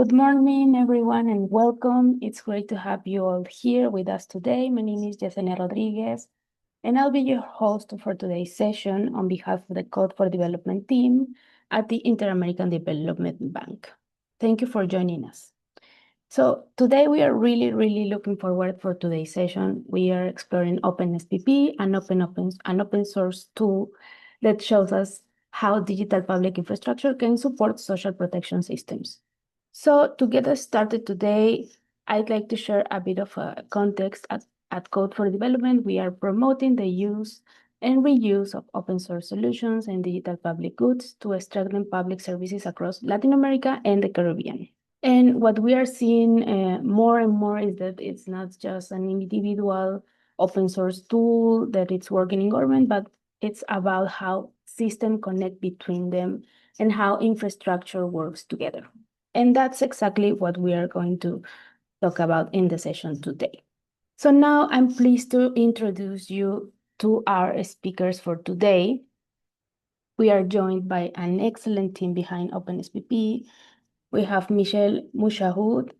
Good morning, everyone, and welcome. It's great to have you all here with us today. My name is Yesenia Rodriguez, and I'll be your host for today's session on behalf of the Code4Development team at the Interamerican Development Bank. Thank you for joining us. So today we are really looking forward for today's session. We are exploring OpenSPP, an open source tool that shows us how digital public infrastructure can support social protection systems. So to get us started today, I'd like to share a bit of a context. At Code4Development, we are promoting the use and reuse of open source solutions and digital public goods to strengthen public services across Latin America and the Caribbean. And what we are seeing more and more is that it's not just an individual open source tool that it's working in government, but it's about how systems connect between them and how infrastructure works together. And that's exactly what we are going to talk about in the session today. So now I'm pleased to introduce you to our speakers for today. We are joined by an excellent team behind OpenSPP. We have Michelle Mushahoud,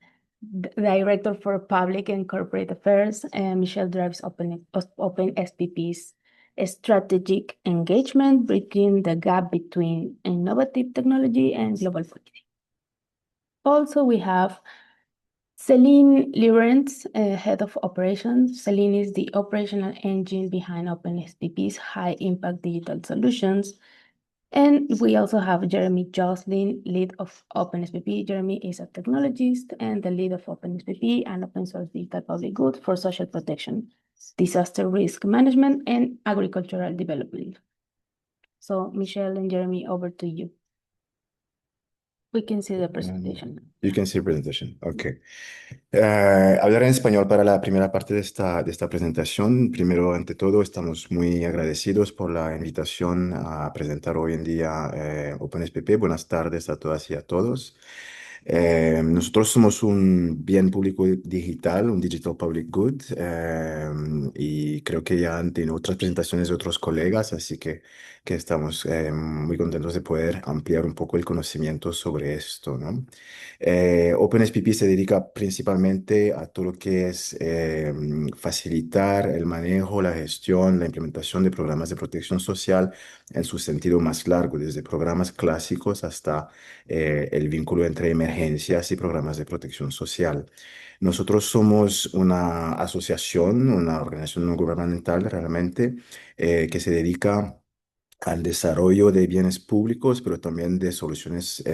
Director for Public and Corporate Affairs, and Michelle drives OpenSPP's strategic engagement, bridging the gap between innovative technology and global policy. Also, we have Celine Lawrence, Head of Operations. Celine is the operational engine behind OpenSPP's high-impact digital solutions. And we also have Jeremy Jocelyn, lead of OpenSPP. Jeremy is a technologist and the lead of OpenSPP, an open source digital public good for social protection, disaster risk management, and agricultural development. So Michelle and Jeremy, over to you. We can see the presentation. You can see the presentation. Okay. Hablaré en español para la primera parte de esta presentación. Primero, ante todo, estamos muy agradecidos por la invitación a presentar hoy en día OpenSPP. Buenas tardes a todas y a todos. Nosotros somos un bien público digital, un digital public good, y creo que ya han tenido otras presentaciones de otros colegas, así que estamos muy contentos de poder ampliar un poco el conocimiento sobre esto, ¿no? OpenSPP se dedica principalmente a todo lo que es facilitar el manejo, la gestión, la implementación de programas de protección social en su sentido más largo, desde programas clásicos hasta el vínculo entre emergencias y programas de protección social. Nosotros somos una asociación, una organización no gubernamental realmente, que se dedica al desarrollo de bienes públicos, pero también de soluciones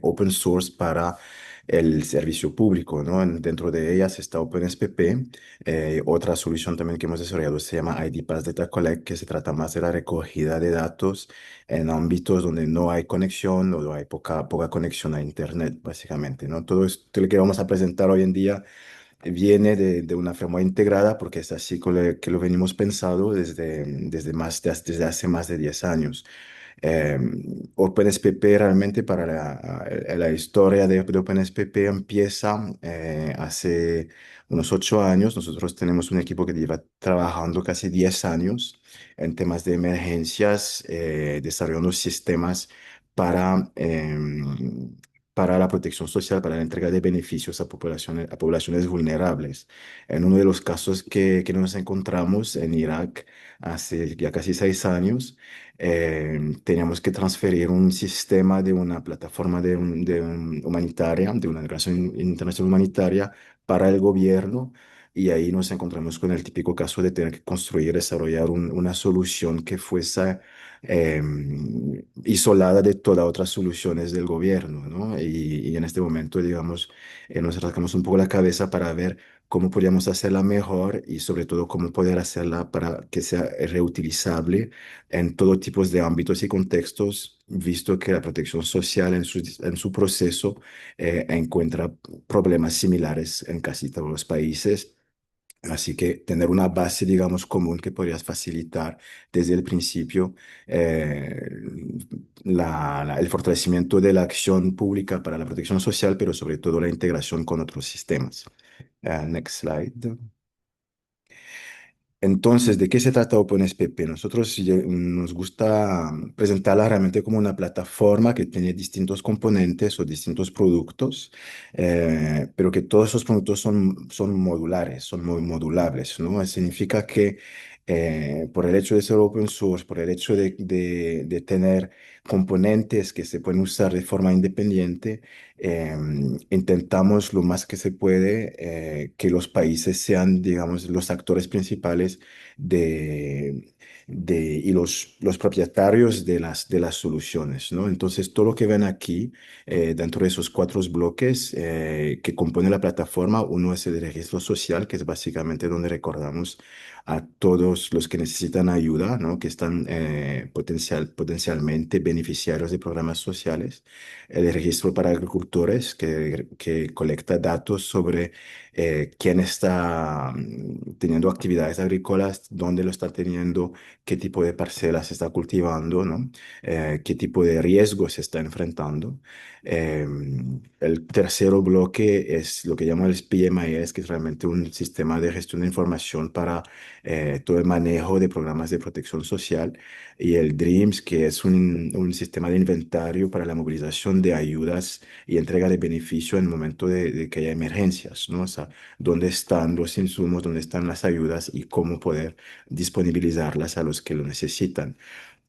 open source para el servicio público, ¿no? Dentro de ellas está OpenSPP. Otra solución también que hemos desarrollado se llama ID Pass Data Collect, que se trata más de la recogida de datos en ámbitos donde no hay conexión o hay poca conexión a Internet, básicamente, ¿no? Todo esto lo que vamos a presentar hoy en día viene de una forma integrada porque es así que lo venimos pensando desde hace más de 10 años. Eh, OpenSPP realmente para la historia de OpenSPP empieza hace unos 8 años. Nosotros tenemos un equipo que lleva trabajando casi 10 años en temas de emergencias, desarrollando sistemas para, para la protección social, para la entrega de beneficios a poblaciones vulnerables. En uno de los casos que nos encontramos en Irak hace ya casi 6 años, teníamos que transferir un sistema de una plataforma humanitaria, de una organización internacional humanitaria para el gobierno. Y ahí nos encontramos con el típico caso de tener que construir, desarrollar una solución que fuese isolada de todas otras soluciones del gobierno, ¿no? Y en este momento, digamos, nos rascamos un poco la cabeza para ver cómo podríamos hacerla mejor y sobre todo cómo poder hacerla para que sea reutilizable en todo tipo de ámbitos y contextos, visto que la protección social en su proceso encuentra problemas similares en casi todos los países. Así que tener una base, digamos, común que podrías facilitar desde el principio eh, el fortalecimiento de la acción pública para la protección social, pero sobre todo la integración con otros sistemas. Next slide. Entonces, ¿de qué se trata OpenSPP? Nosotros nos gusta presentarla realmente como una plataforma que tiene distintos componentes o distintos productos, pero que todos esos productos son modulares, son muy modulables, ¿no? Significa que por el hecho de ser open source, por el hecho de tener componentes que se pueden usar de forma independiente, eh, intentamos lo más que se puede que los países sean, digamos, los actores principales de, y los propietarios de las soluciones, ¿no? Entonces, todo lo que ven aquí, dentro de esos cuatro bloques que componen la plataforma, uno es el registro social, que es básicamente donde recordamos a todos los que necesitan ayuda, ¿no? Que están potencialmente beneficiarios de programas sociales. El registro para agricultores, que colecta datos sobre quién está teniendo actividades agrícolas, dónde lo está teniendo, qué tipo de parcelas se está cultivando, ¿no? Qué tipo de riesgos se está enfrentando. Eh, el tercero bloque es lo que llaman el PMIS, que es realmente un sistema de gestión de información para todo el manejo de programas de protección social. Y el DREAMS, que es un sistema de inventario para la movilización de ayudas y entrega de beneficio en el momento de que haya emergencias, ¿no? O sea, dónde están los insumos, dónde están las ayudas y cómo poder disponibilizarlas a los que lo necesitan.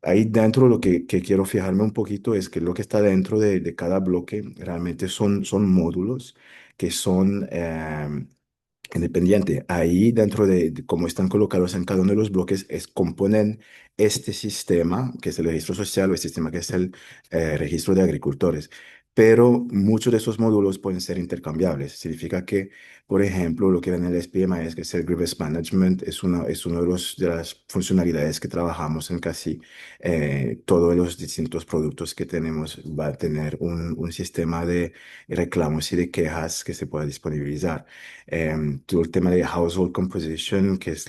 Ahí dentro lo que quiero fijarme un poquito es que lo que está dentro de cada bloque realmente son módulos que son independiente. Ahí dentro de cómo están colocados en cada uno de los bloques componen este sistema, que es el registro social, o el sistema que es el registro de agricultores. Pero muchos de esos módulos pueden ser intercambiables. Significa que, por ejemplo, lo que ven en el SPMS, que es el Grievance Management, es uno de las funcionalidades que trabajamos en casi todos los distintos productos que tenemos. Va a tener un sistema de reclamos y de quejas que se pueda disponibilizar. Todo el tema de household composition, que es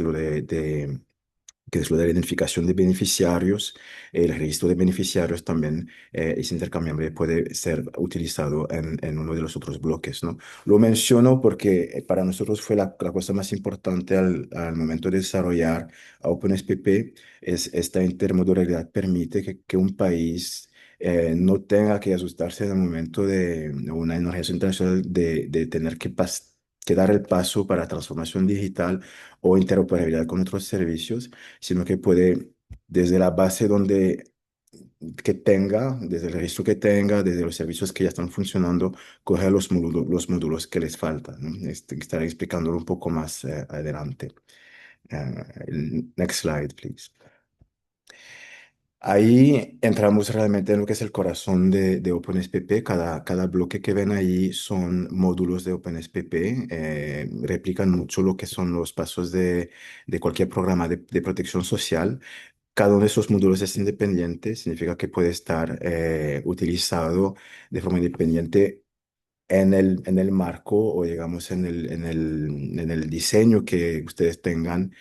que es lo de la identificación de beneficiarios. El registro de beneficiarios también es intercambiable, puede ser utilizado en uno de los otros bloques, ¿no? Lo menciono porque para nosotros fue la cosa más importante al momento de desarrollar a OpenSPP, es esta intermodularidad permite que un país no tenga que asustarse en el momento de una emergencia internacional de tener que dar el paso para transformación digital o interoperabilidad con otros servicios, sino que puede, desde la base que tenga, desde el registro que tenga, desde los servicios que ya están funcionando, coger los módulos que les faltan, ¿no? Estaré explicándolo un poco más adelante. Next slide, please. Ahí entramos realmente en lo que es el corazón de OpenSPP. Cada bloque que ven ahí son módulos de OpenSPP. Replican mucho lo que son los pasos de cualquier programa de protección social. Cada uno de esos módulos es independiente, significa que puede estar utilizado de forma independiente en el marco o digamos en el diseño que ustedes tengan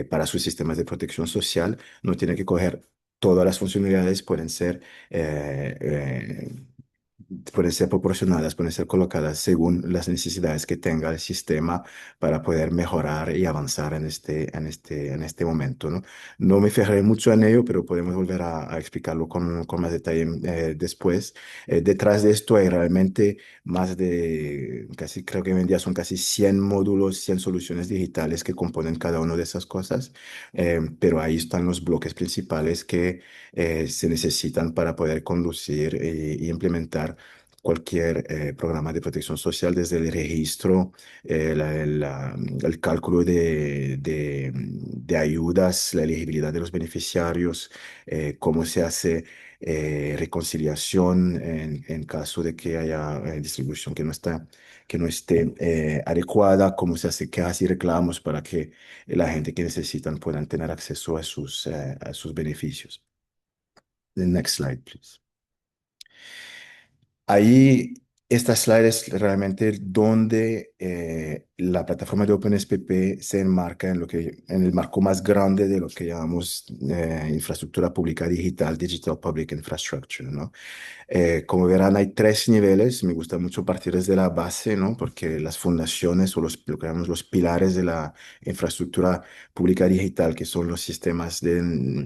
para sus sistemas de protección social. No tiene que coger todas las funcionalidades, eh, eh, pueden ser proporcionadas, pueden ser colocadas según las necesidades que tenga el sistema para poder mejorar y avanzar en este momento, ¿no? No me fijaré mucho en ello, pero podemos volver a explicarlo con más detalle después. Detrás de esto hay realmente más de, casi creo que hoy en día son casi 100 módulos, 100 soluciones digitales que componen cada una de esas cosas, pero ahí están los bloques principales que se necesitan para poder conducir y implementar cualquier programa de protección social, desde el registro, el cálculo de ayudas, la elegibilidad de los beneficiarios, cómo se hace reconciliación en caso de que haya distribución que no esté adecuada, cómo se hace quejas y reclamos para que la gente que necesitan puedan tener acceso a sus beneficios. The next slide, please. Ahí, esta slide es realmente donde la plataforma de OpenSPP se enmarca en el marco más grande de lo que llamamos infraestructura pública digital, Digital Public Infrastructure, ¿no? Como verán, hay tres niveles. Me gusta mucho partir desde la base, ¿no? Porque las fundaciones o lo que llamamos los pilares de la infraestructura pública digital, que son los sistemas de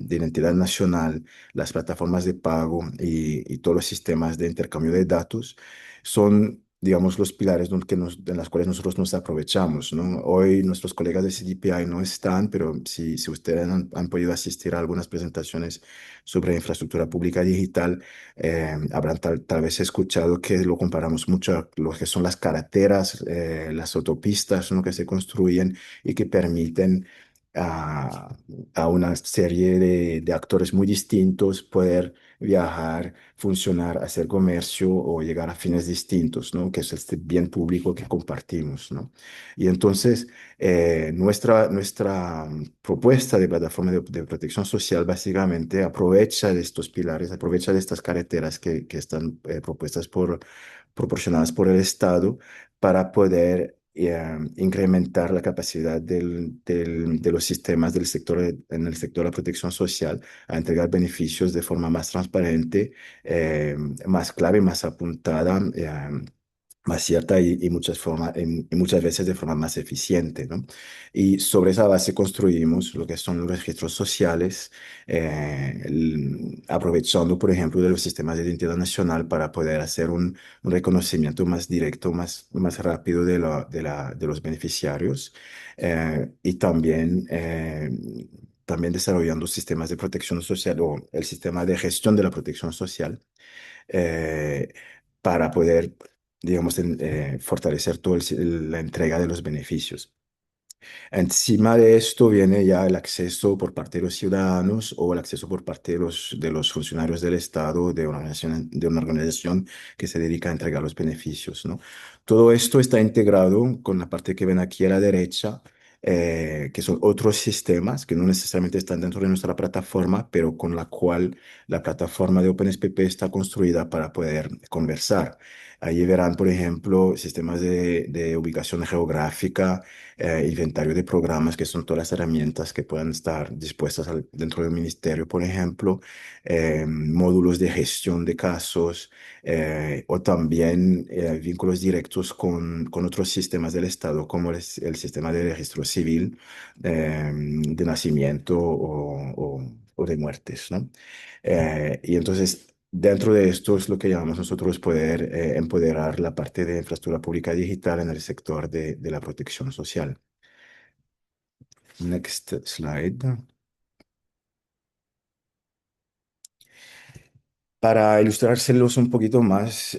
identidad nacional, las plataformas de pago y todos los sistemas de intercambio de datos, son, digamos, los pilares de las cuales nosotros nos aprovechamos, ¿no? Hoy nuestros colegas de CDPI no están, pero si ustedes han podido asistir a algunas presentaciones sobre infraestructura pública digital, habrán tal vez escuchado que lo comparamos mucho a lo que son las carreteras, las autopistas, ¿no? Que se construyen y que permiten a, a una serie de actores muy distintos poder viajar, funcionar, hacer comercio o llegar a fines distintos, ¿no? Que es este bien público que compartimos, ¿no? Y entonces, nuestra propuesta de plataforma de protección social básicamente aprovecha de estos pilares, aprovecha de estas carreteras que están proporcionadas por el Estado para poder incrementar la capacidad de los sistemas en el sector de la protección social a entregar beneficios de forma más transparente, más clave, más apuntada, más cierta y muchas veces de forma más eficiente, ¿no? Y sobre esa base construimos lo que son los registros sociales, aprovechando, por ejemplo, de los sistemas de identidad nacional para poder hacer un reconocimiento más directo, más rápido de los beneficiarios, y también desarrollando sistemas de protección social o el sistema de gestión de la protección social, eh, para poder, digamos, fortalecer la entrega de los beneficios. Encima de esto viene ya el acceso por parte de los ciudadanos o el acceso por parte de los funcionarios del Estado, de una organización que se dedica a entregar los beneficios, ¿no? Todo esto está integrado con la parte que ven aquí a la derecha, que son otros sistemas que no necesariamente están dentro de nuestra plataforma, pero con la cual la plataforma de OpenSPP está construida para poder conversar. Allí verán, por ejemplo, sistemas de ubicación geográfica, inventario de programas, que son todas las herramientas que puedan estar dispuestas dentro del ministerio, por ejemplo, módulos de gestión de casos, o también vínculos directos con otros sistemas del Estado, como el sistema de registro civil, de nacimiento o de muertes, ¿no? Y entonces, dentro de esto es lo que llamamos nosotros poder empoderar la parte de infraestructura pública digital en el sector de la protección social. Next slide. Para ilustrárselos un poquito más,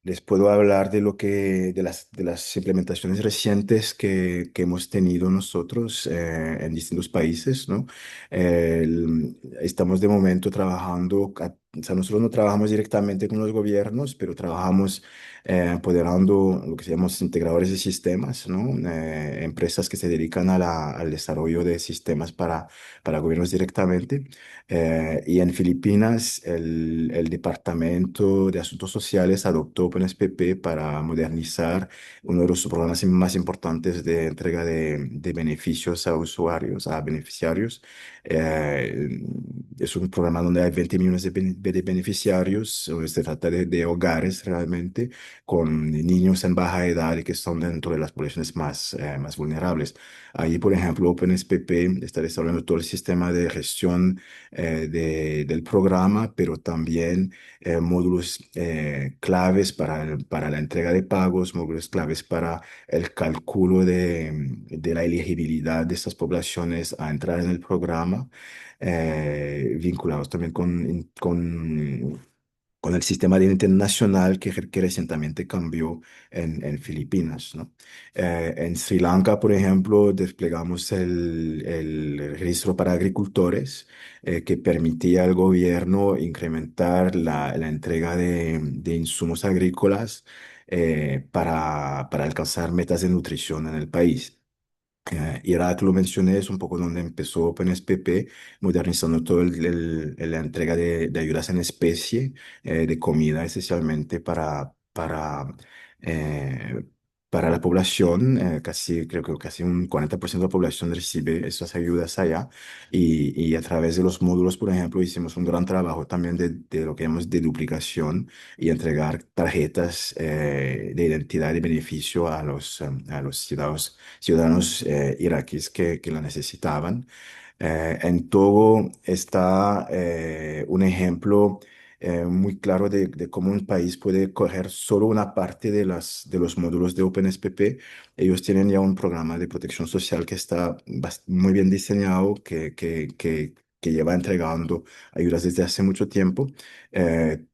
les puedo hablar de las implementaciones recientes que hemos tenido nosotros en distintos países, ¿no? Estamos de momento trabajando, o sea, nosotros no trabajamos directamente con los gobiernos, pero trabajamos apoderando lo que se llama integradores de sistemas, ¿no? Empresas que se dedican al desarrollo de sistemas para gobiernos directamente. Y en Filipinas, el Departamento de Asuntos Sociales adoptó OpenSPP para modernizar uno de los programas más importantes de entrega de beneficios a usuarios, a beneficiarios. Eh, es un programa donde hay 20 millones de beneficiarios. Se trata de hogares realmente con niños en baja edad y que son dentro de las poblaciones más vulnerables. Ahí, por ejemplo, OpenSPP está desarrollando todo el sistema de gestión del programa, pero también módulos claves para la entrega de pagos, módulos claves para el cálculo de la elegibilidad de estas poblaciones a entrar en el programa, vinculados también con el sistema de identidad nacional que recientemente cambió en Filipinas, ¿no? En Sri Lanka, por ejemplo, desplegamos el registro para agricultores, que permitía al gobierno incrementar la entrega de insumos agrícolas, para alcanzar metas de nutrición en el país. Y ahora que lo mencioné, es un poco donde empezó OpenSPP, modernizando todo la entrega de ayudas en especie, de comida esencialmente para la población, creo que casi un 40% de la población recibe estas ayudas allá y a través de los módulos, por ejemplo, hicimos un gran trabajo también de lo que llamamos de duplicación y entregar tarjetas de identidad y beneficio a los ciudadanos iraquíes que la necesitaban. En Togo está un ejemplo muy claro de cómo un país puede coger solo una parte de los módulos de OpenSPP. Ellos tienen ya un programa de protección social que está muy bien diseñado, que lleva entregando ayudas desde hace mucho tiempo,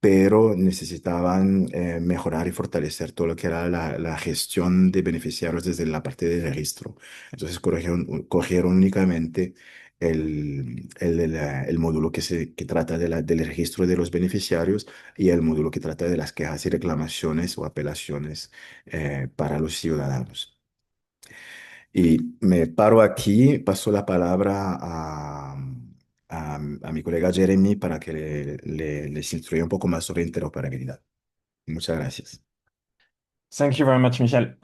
pero necesitaban mejorar y fortalecer todo lo que era la gestión de beneficiarios desde la parte de registro. Entonces cogieron únicamente el módulo que trata del registro de los beneficiarios y el módulo que trata de las quejas y reclamaciones o apelaciones para los ciudadanos. Y me paro aquí, paso la palabra a mi colega Jeremy para que les instruya un poco más sobre interoperabilidad. Muchas gracias. Thank you very much, Michel.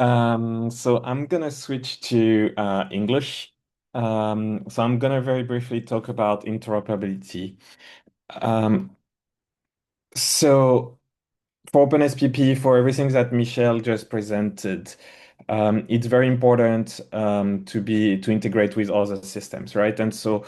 So I'm gonna switch to English. So I'm gonna very briefly talk about interoperability. So for OpenSPP, for everything that Michel just presented, it's very important to integrate with other systems, right? And so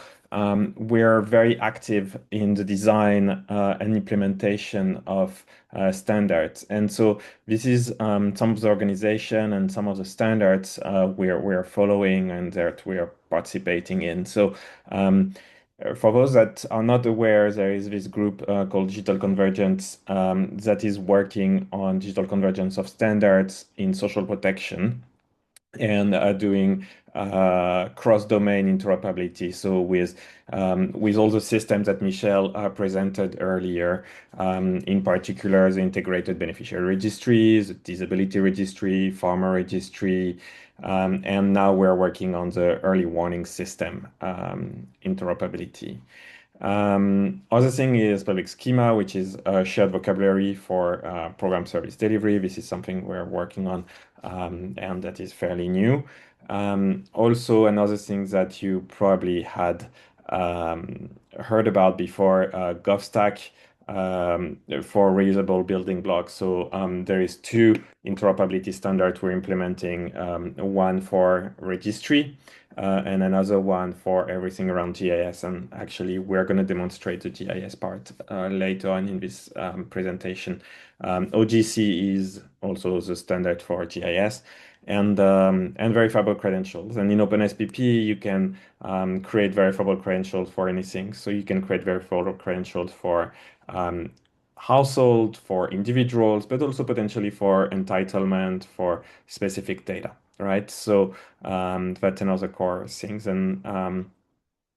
we're very active in the design and implementation of standards. And so this is some of the organization and some of the standards we're following and that we are participating in. So for those that are not aware, there is this group called Digital Convergence that is working on digital convergence of standards in social protection and doing cross-domain interoperability. So with all the systems that Michel presented earlier, in particular the integrated beneficiary registries, the disability registry, farmer registry, and now we're working on the early warning system interoperability. Other thing is public schema, which is a shared vocabulary for program service delivery. This is something we're working on, and that is fairly new. Also, another thing that you probably had heard about before, GovStack for reusable building blocks. So there is two interoperability standards we're implementing, one for registry and another one for everything around GIS. And actually, we're going to demonstrate the GIS part later on in this presentation. OGC is also the standard for GIS and verifiable credentials. And in OpenSPP, you can create verifiable credentials for anything. So you can create verifiable credentials for household, for individuals, but also potentially for entitlement, for specific data, right? So that's another core things. And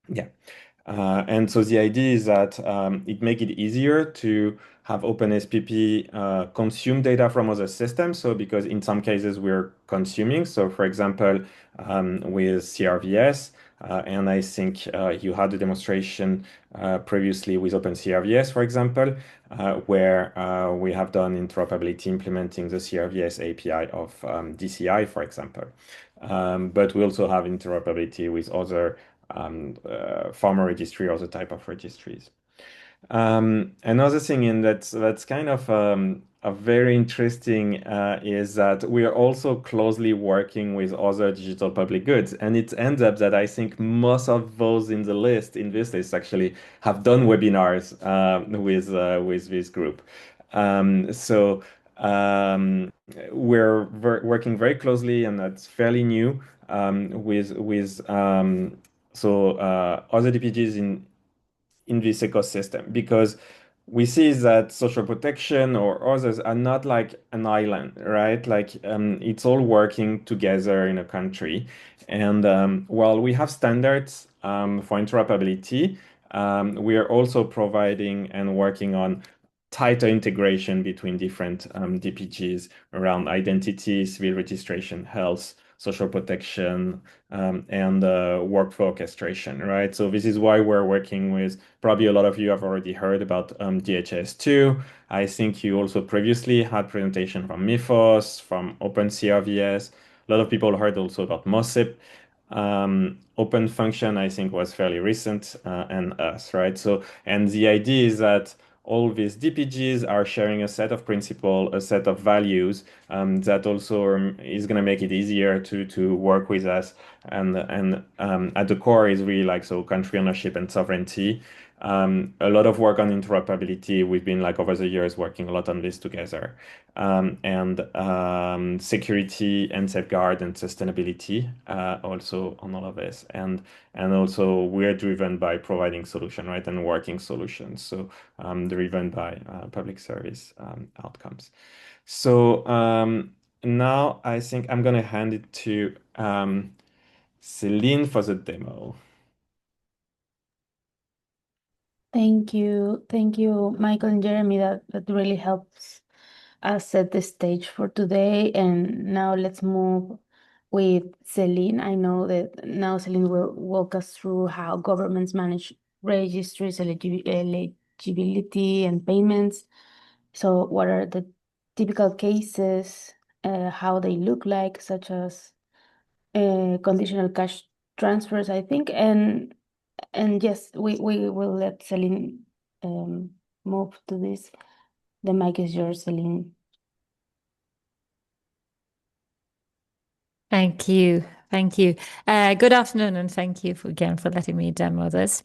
yeah. And so the idea is that it make it easier to have OpenSPP consume data from other systems. So because in some cases we're consuming. So for example, with CRVS, and I think you had a demonstration previously with OpenCRVS, for example, where we have done interoperability implementing the CRVS API of DCI, for example. But we also have interoperability with other farmer registry or other type of registries. Another thing in that's kind of a very interesting is that we are also closely working with other digital public goods, and it ends up that I think most of those in this list actually have done webinars with this group. So we're working very closely, and that's fairly new with other DPGs in this ecosystem, because we see that social protection or others are not like an island, right? Like it's all working together in a country. And while we have standards for interoperability, we are also providing and working on tighter integration between different DPGs around identity, civil registration, health, social protection, and workflow orchestration, right? So this is why we're working with, probably a lot of you have already heard about DHIS2. I think you also previously had presentation from Mythos, from OpenCRVS. A lot of people heard also about MOSIP. Open Function, I think, was fairly recent, and us, right? So, and the idea is that all these DPGs are sharing a set of principles, a set of values, that also is going to make it easier to work with us. And at the core is really like, so country ownership and sovereignty. A lot of work on interoperability. We've been like over the years working a lot on this together. And security and safeguard and sustainability, also on all of this. And also we're driven by providing solution, right? And working solutions. So driven by public service outcomes. So now I think I'm going to hand it to Celine for the demo. Thank you, Michael and Jeremy. That really helps us set the stage for today. And now let's move with Celine. I know that now Celine will walk us through how governments manage registries, eligibility, and payments. So, what are the typical cases, how they look like, such as conditional cash transfers, I think, and yes, we will let Celine move to this. The mic is yours, Celine. Thank you. Thank you. Good afternoon, and thank you again for letting me demo this.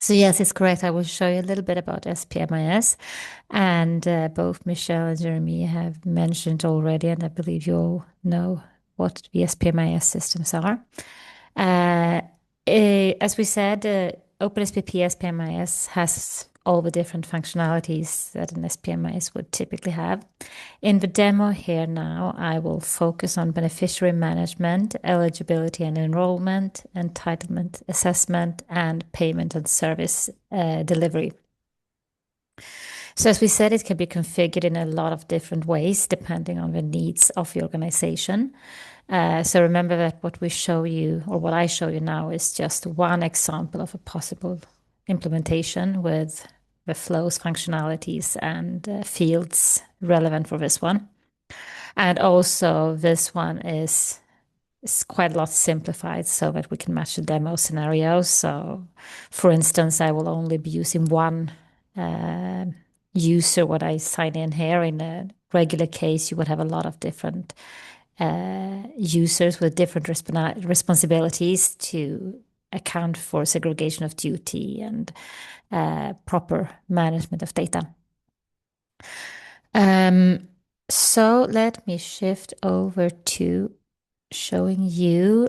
So yes, it's correct. I will show you a little bit about SPMIS, and both Michelle and Jeremy have mentioned already, and I believe you all know what the SPMIS systems are. As we said, OpenSPP SPMIS has all the different functionalities that an SPMIS would typically have. In the demo here now, I will focus on beneficiary management, eligibility and enrollment, entitlement assessment, and payment and service delivery. So as we said, it can be configured in a lot of different ways depending on the needs of the organization. So remember that what we show you, or what I show you now, is just one example of a possible implementation with the flows, functionalities, and fields relevant for this one. And also this one is quite a lot simplified so that we can match the demo scenarios. So for instance, I will only be using one user when I sign in here. In a regular case, you would have a lot of different users with different responsibilities to account for segregation of duty and proper management of data. So let me shift over to showing you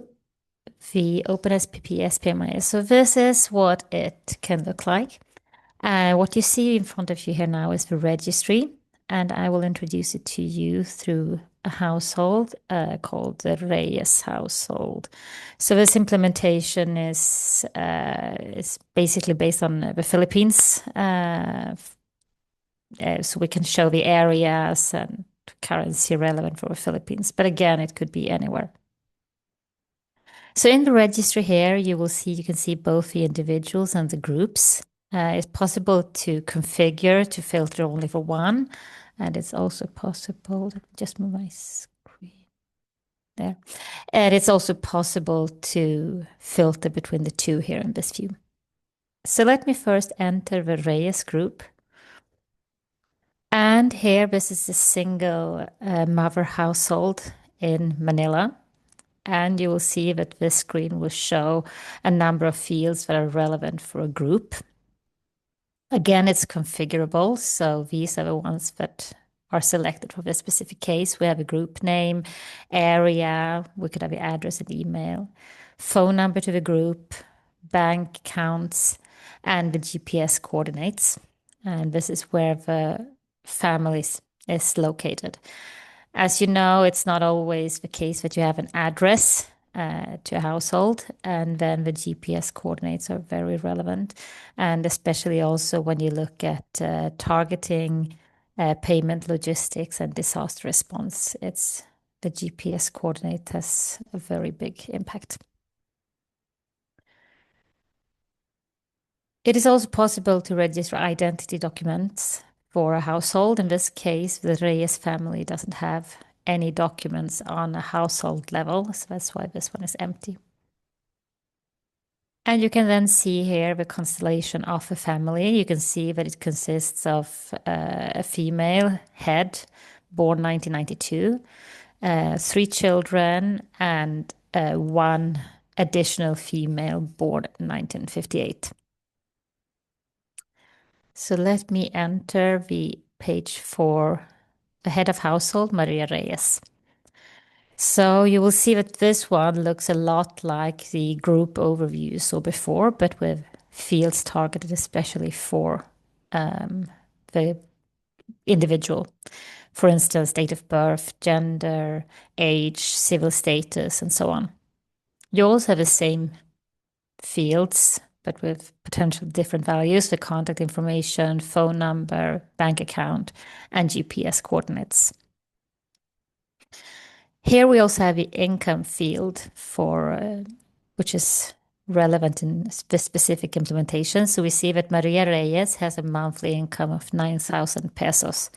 the OpenSPP SPMIS. So this is what it can look like. What you see in front of you here now is the registry, and I will introduce it to you through a household called the Reyes household. So this implementation is basically based on the Philippines. So we can show the areas and currency relevant for the Philippines, but again, it could be anywhere. So in the registry here, you can see both the individuals and the groups. It's possible to configure to filter only for one, and it's also possible, let me just move my screen there. And it's also possible to filter between the two here in this view. So let me first enter the Reyes group. And here, this is a single mother household in Manila. And you will see that this screen will show a number of fields that are relevant for a group. Again, it's configurable. So these are the ones that are selected for this specific case. We have a group name, area, we could have the address and email, phone number to the group, bank accounts, and the GPS coordinates. And this is where the family is located. As you know, it's not always the case that you have an address to a household, and then the GPS coordinates are very relevant, and especially also when you look at targeting, payment logistics, and disaster response. The GPS coordinate has a very big impact. It is also possible to register identity documents for a household. In this case, the Reyes family doesn't have any documents on a household level, so that's why this one is empty. And you can then see here the constellation of a family. You can see that it consists of a female head born 1992, 3 children, and 1 additional female born 1958. So let me enter the page for the head of household, Maria Reyes. So you will see that this one looks a lot like the group overview you saw before, but with fields targeted especially for the individual. For instance, date of birth, gender, age, civil status, and so on. You also have the same fields, but with potential different values, the contact information, phone number, bank account, and GPS coordinates. Here we also have the income field for which is relevant in the specific implementation. So we see that Maria Reyes has a monthly income of 9,000 pesos,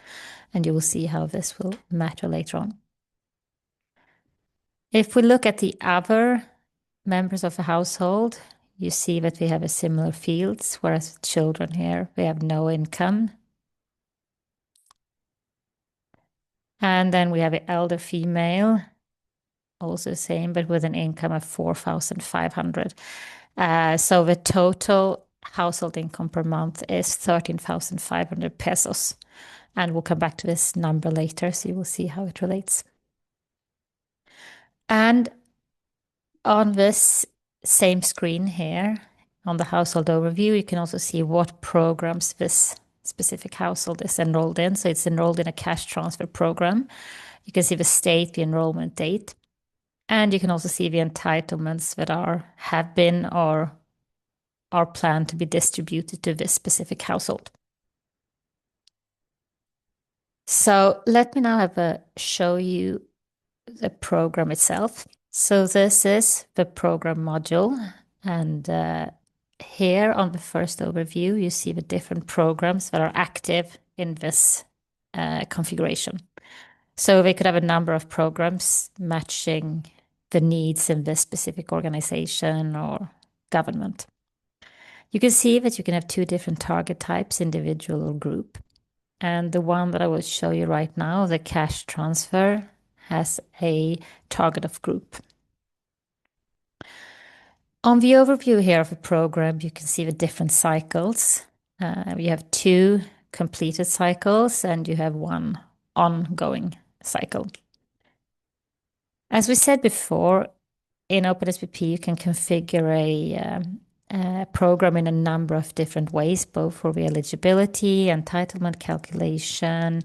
and you will see how this will matter later on. If we look at the other members of the household, you see that we have a similar fields, whereas children here, we have no income. And then we have an elder female, also same, but with an income of 4,500. So the total household income per month is 13,500 pesos. And we'll come back to this number later, so you will see how it relates. And on this same screen here, on the household overview, you can also see what programs this specific household is enrolled in. So it's enrolled in a cash transfer program. You can see the state, the enrollment date, and you can also see the entitlements that have been or are planned to be distributed to this specific household. So let me now show you the program itself. So this is the program module, and here on the first overview, you see the different programs that are active in this configuration. So they could have a number of programs matching the needs in this specific organization or government. You can see that you can have 2 different target types, individual or group. And the one that I will show you right now, the cash transfer, has a target of group. On the overview here of the program, you can see the different cycles. You have 2 completed cycles and you have 1 ongoing cycle. As we said before, in OpenSPP, you can configure a program in a number of different ways, both for the eligibility, entitlement calculation,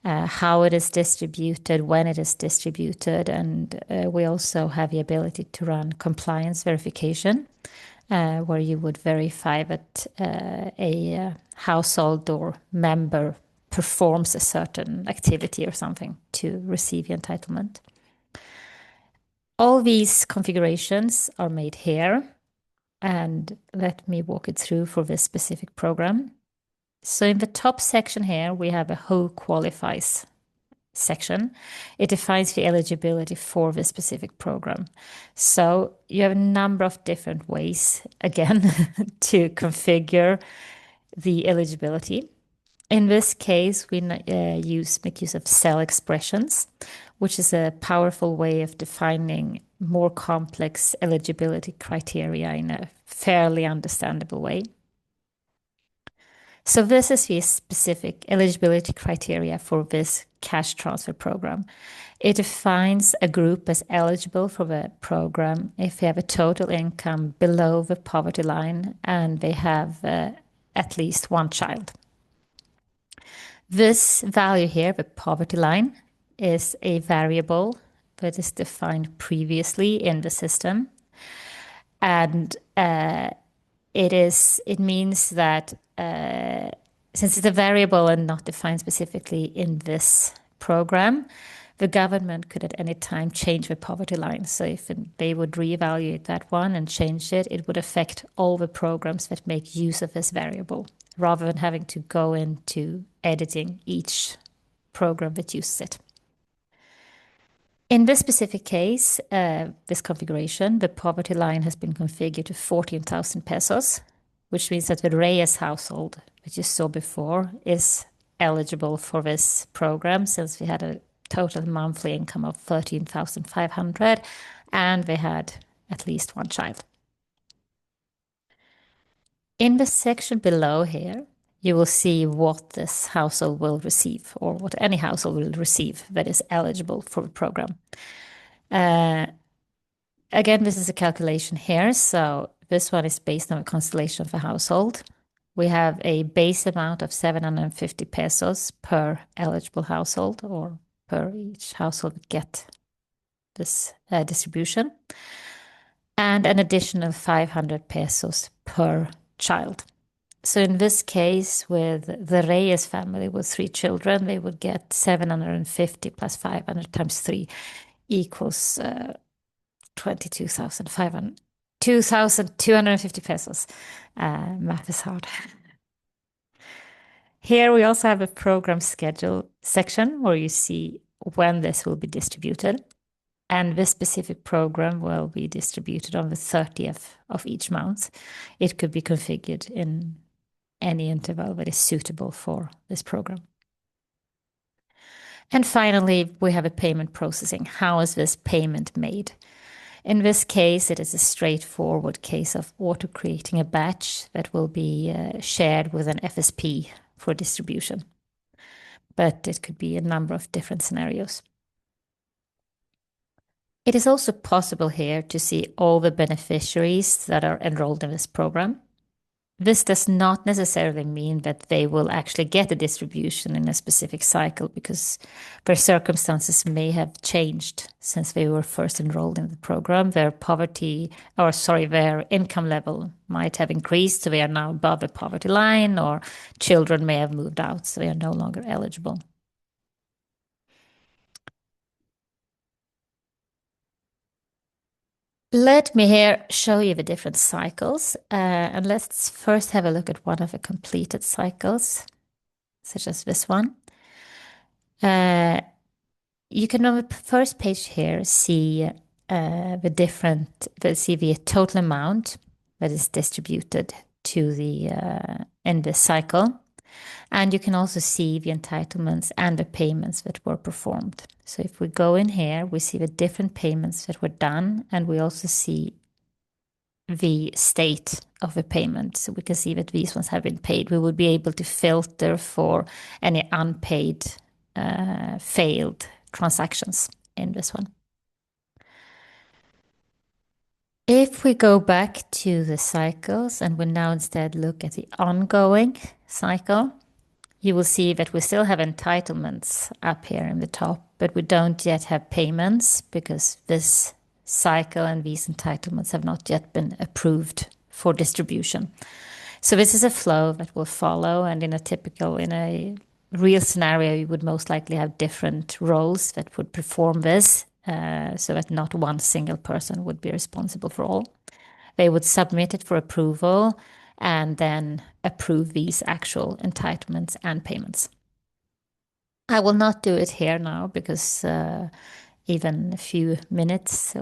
how it is distributed, when it is distributed, and we also have the ability to run compliance verification, where you would verify that a household or member performs a certain activity or something to receive the entitlement. All these configurations are made here, and let me walk it through for this specific program. So in the top section here, we have a who qualifies section. It defines the eligibility for this specific program. So you have a number of different ways, again, to configure the eligibility. In this case, we make use of cell expressions, which is a powerful way of defining more complex eligibility criteria in a fairly understandable way. So this is the specific eligibility criteria for this cash transfer program. It defines a group as eligible for the program if they have a total income below the poverty line and they have at least 1 child. This value here, the poverty line, is a variable that is defined previously in the system. And it means that since it's a variable and not defined specifically in this program, the government could at any time change the poverty line. So if they would reevaluate that one and change it, it would affect all the programs that make use of this variable, rather than having to go into editing each program that uses it. In this specific case, this configuration, the poverty line has been configured to 14,000 pesos, which means that the Reyes household, which you saw before, is eligible for this program since we had a total monthly income of 13,500 and they had at least one child. In the section below here, you will see what this household will receive, or what any household will receive that is eligible for the program. Again, this is a calculation here, so this one is based on a constellation of a household. We have a base amount of 750 pesos per eligible household, or per each household get this distribution, and an additional 500 pesos per child. So in this case, with the Reyes family with 3 children, they would get 750 plus 500 times 3 equals 2,250 pesos. Math is hard. Here we also have a program schedule section where you see when this will be distributed. And this specific program will be distributed on the 30th of each month. It could be configured in any interval that is suitable for this program. And finally, we have a payment processing. How is this payment made? In this case, it is a straightforward case of auto-creating a batch that will be shared with an FSP for distribution. But it could be a number of different scenarios. It is also possible here to see all the beneficiaries that are enrolled in this program. This does not necessarily mean that they will actually get a distribution in a specific cycle, because their circumstances may have changed since they were first enrolled in the program. Their their income level might have increased, so they are now above the poverty line, or children may have moved out, so they are no longer eligible. Let me here show you the different cycles, and let's first have a look at one of the completed cycles, such as this one. You can on the first page here see the total amount that is distributed to the in this cycle. And you can also see the entitlements and the payments that were performed. So if we go in here, we see the different payments that were done, and we also see the state of the payment. So we can see that these ones have been paid. We would be able to filter for any unpaid, failed transactions in this one. If we go back to the cycles and we now instead look at the ongoing cycle, you will see that we still have entitlements up here in the top, but we don't yet have payments because this cycle and these entitlements have not yet been approved for distribution. So this is a flow that will follow, and in a real scenario, you would most likely have different roles that would perform this, so that not one single person would be responsible for all. They would submit it for approval and then approve these actual entitlements and payments. I will not do it here now because even a few minutes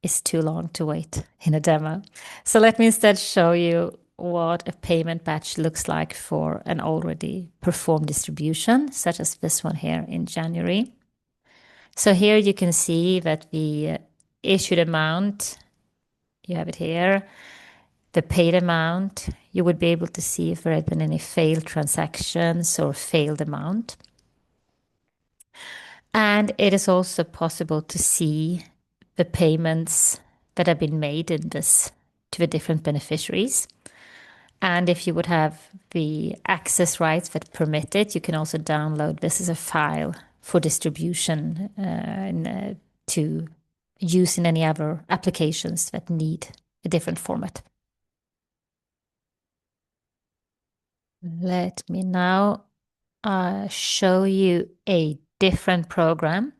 is too long to wait in a demo. So let me instead show you what a payment batch looks like for an already performed distribution, such as this one here in January. So here you can see that the issued amount, you have it here, the paid amount, you would be able to see if there had been any failed transactions or failed amount. And it is also possible to see the payments that have been made in this to the different beneficiaries. And if you would have the access rights that permit it, you can also download this as a file for distribution to use in any other applications that need a different format. Let me now show you a different program.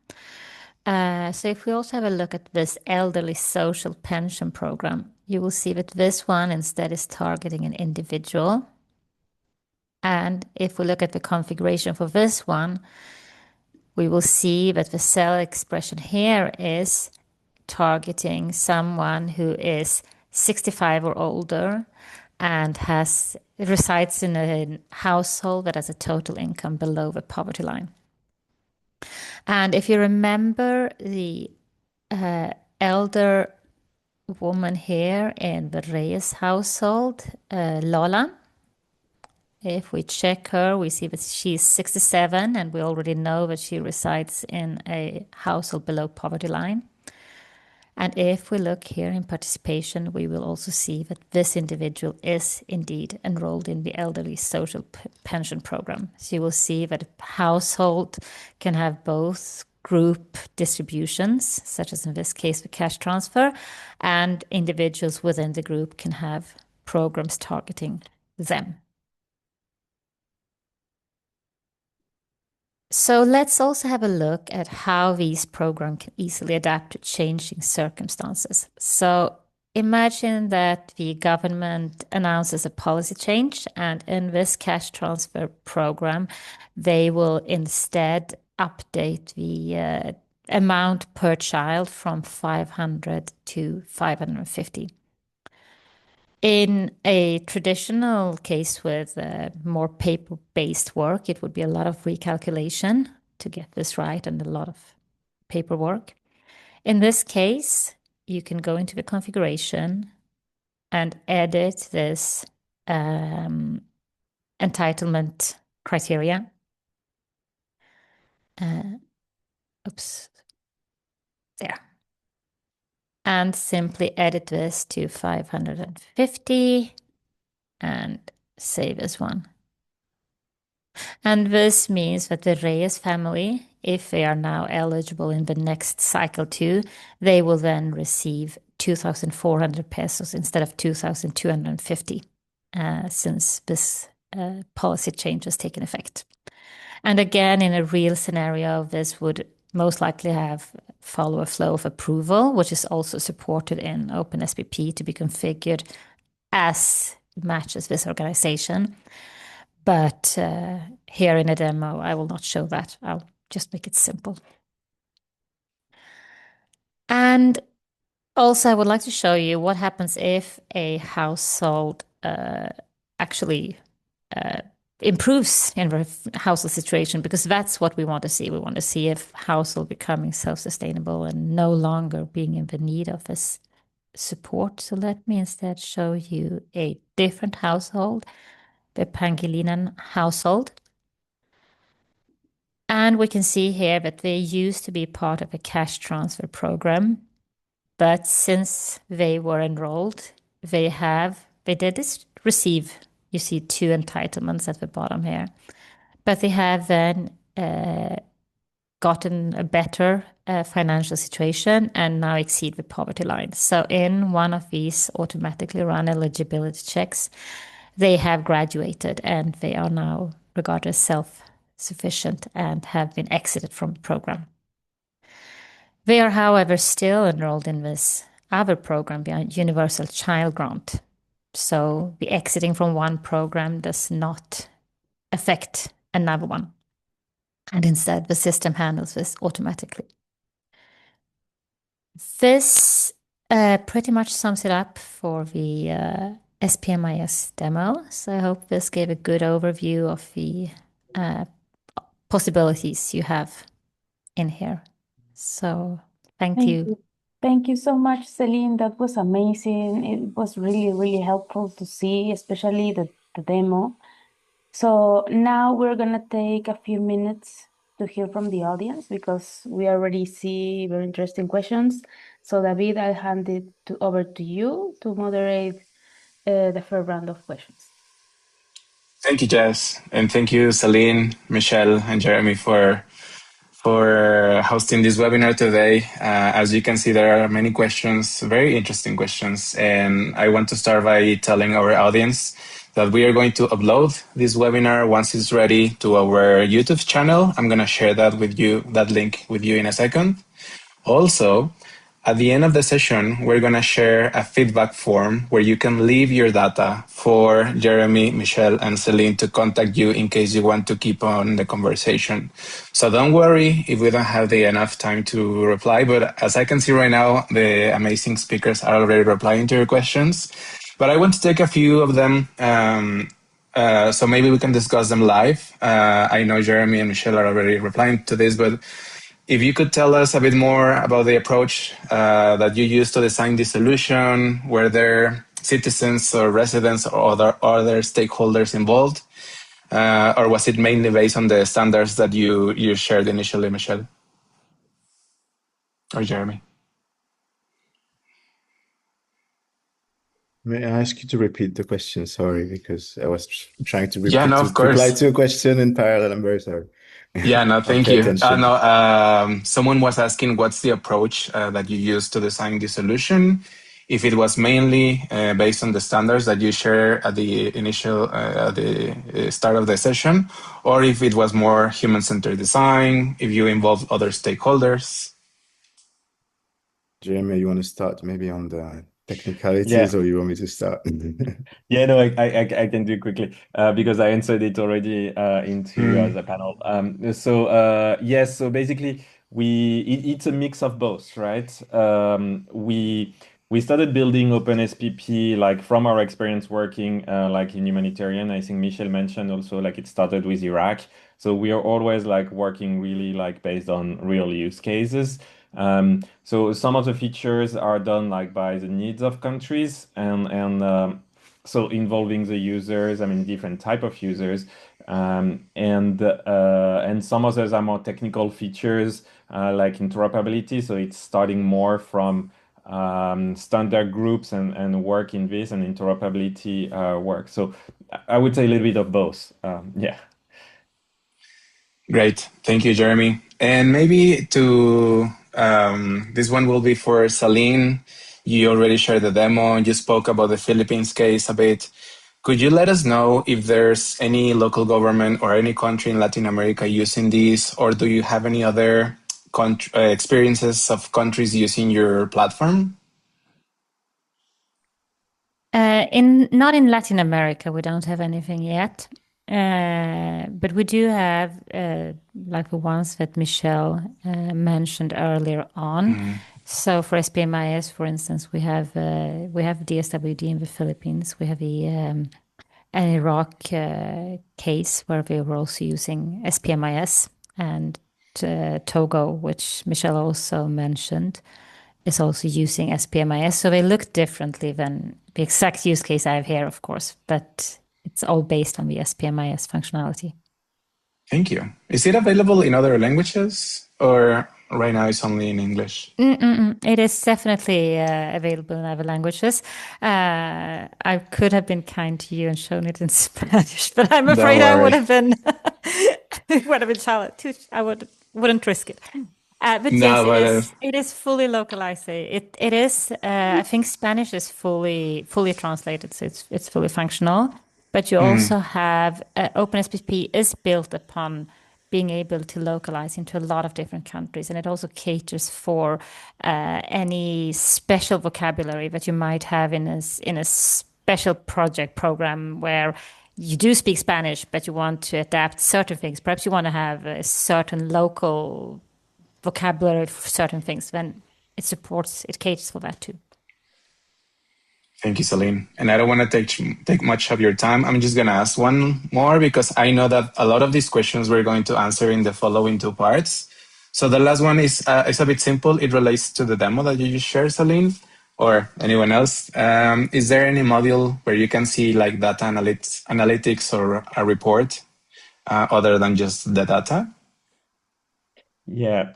So if we also have a look at this elderly social pension program, you will see that this one instead is targeting an individual. And if we look at the configuration for this one, we will see that the cell expression here is targeting someone who is 65 or older and resides in a household that has a total income below the poverty line. And if you remember the elder woman here in the Reyes household, Lola, if we check her, we see that she's 67, and we already know that she resides in a household below poverty line. And if we look here in participation, we will also see that this individual is indeed enrolled in the elderly social pension program. So you will see that a household can have both group distributions, such as in this case the cash transfer, and individuals within the group can have programs targeting them. So let's also have a look at how these programs can easily adapt to changing circumstances. So imagine that the government announces a policy change, and in this cash transfer program, they will instead update the amount per child from 500 to 550. In a traditional case with more paper-based work, it would be a lot of recalculation to get this right and a lot of paperwork. In this case, you can go into the configuration and edit this entitlement criteria. Oops, there. And simply edit this to 550 and save as one. And this means that the Reyes family, if they are now eligible in the next cycle too, they will then receive 2,400 pesos instead of 2,250 since this policy change has taken effect. And again, in a real scenario, this would most likely follow a flow of approval, which is also supported in OpenSPP to be configured as it matches this organization. But here in a demo, I will not show that. I'll just make it simple. And also, I would like to show you what happens if a household actually improves in the household situation, because that's what we want to see. We want to see if household becoming self-sustainable and no longer being in the need of this support. So let me instead show you a different household, the Pangilinan household. And we can see here that they used to be part of a cash transfer program, but since they were enrolled, they did receive, you see 2 entitlements at the bottom here, but they have then gotten a better financial situation and now exceed the poverty line. So in one of these automatically run eligibility checks, they have graduated and they are now regarded as self-sufficient and have been exited from the program. They are, however, still enrolled in this other program, the Universal Child Grant. So the exiting from one program does not affect another one. And instead, the system handles this automatically. This pretty much sums it up for the SPMIS demo. So I hope this gave a good overview of the possibilities you have in here. So thank you. Thank you so much, Celine. That was amazing. It was really, really helpful to see, especially the demo. So now we're going to take a few minutes to hear from the audience because we already see very interesting questions. So David, I'll hand it over to you to moderate the first round of questions. Thank you, Jess. And thank you, Celine, Michelle, and Jeremy for for hosting this webinar today. As you can see, there are many questions, very interesting questions. And I want to start by telling our audience that we are going to upload this webinar once it's ready to our YouTube channel. I'm going to share that with you, that link with you in a second. Also, at the end of the session, we're going to share a feedback form where you can leave your data for Jeremy, Michelle, and Celine to contact you in case you want to keep on the conversation. So don't worry if we don't have enough time to reply, but as I can see right now, the amazing speakers are already replying to your questions. But I want to take a few of them, so maybe we can discuss them live. I know Jeremy and Michelle are already replying to this, but if you could tell us a bit more about the approach that you used to design this solution, were there citizens or residents or other stakeholders involved, or was it mainly based on the standards that you shared initially, Michelle or Jeremy? May I ask you to repeat the question? Sorry, because I was trying to Yeah, no, of course. reply to a question in parallel. I'm very sorry. Yeah, no, thank Pay you. attention. Someone was asking what's the approach that you used to design the solution. If it was mainly based on the standards that you share at the initial, at the start of the session, or if it was more human-centered design, if you involved other stakeholders. Jeremy, you want to start maybe on the technicalities, Yeah. or you want me to start? Yeah, no, I can do it quickly because I answered it already into the panel. Yes, so basically it's a mix of both, right? We started building OpenSPP like from our experience working like in humanitarian. I think Michelle mentioned also like it started with Iraq. So we are always like working really like based on real use cases. So some of the features are done like by the needs of countries and so involving the users, I mean, different type of users, and some others are more technical features like interoperability. So it's starting more from standard groups and work in this and interoperability work. So I would say a little bit of both. Yeah. Great. Thank you, Jeremy. And maybe this one will be for Celine. You already shared the demo. You spoke about the Philippines case a bit. Could you let us know if there's any local government or any country in Latin America using this, or do you have any other experiences of countries using your platform? Not in Latin America, we don't have anything yet. But we do have like the ones that Michelle mentioned earlier on. So for SPMIS, for instance, we have DSWD in the Philippines. We have an Iraq case where we were also using SPMIS, and Togo, which Michelle also mentioned, is also using SPMIS. So they look differently than the exact use case I have here, of course, but it's all based on the SPMIS functionality. Thank you. Is it available in other languages, or right now it's only in English? It is definitely available in other languages. I could have been kind to you and shown it in Spanish, but I'm afraid I would have been I wouldn't risk it. But No, yes, it is fully localized. It is. I think Spanish is fully translated, so it's fully functional. But you also have OpenSPP is built upon being able to localize into a lot of different countries, and it also caters for any special vocabulary that you might have in a special project program where you do speak Spanish, but you want to adapt certain things. Perhaps you want to have a certain local vocabulary for certain things, then it caters for that too. Thank you, Celine. And I don't want to take much of your time. I'm just going to ask one more because I know that a lot of these questions we're going to answer in the following two parts. So the last one is a bit simple. It relates to the demo that you just shared, Celine, or anyone else. Is there any module where you can see like data analytics or a report other than just the data? Yeah.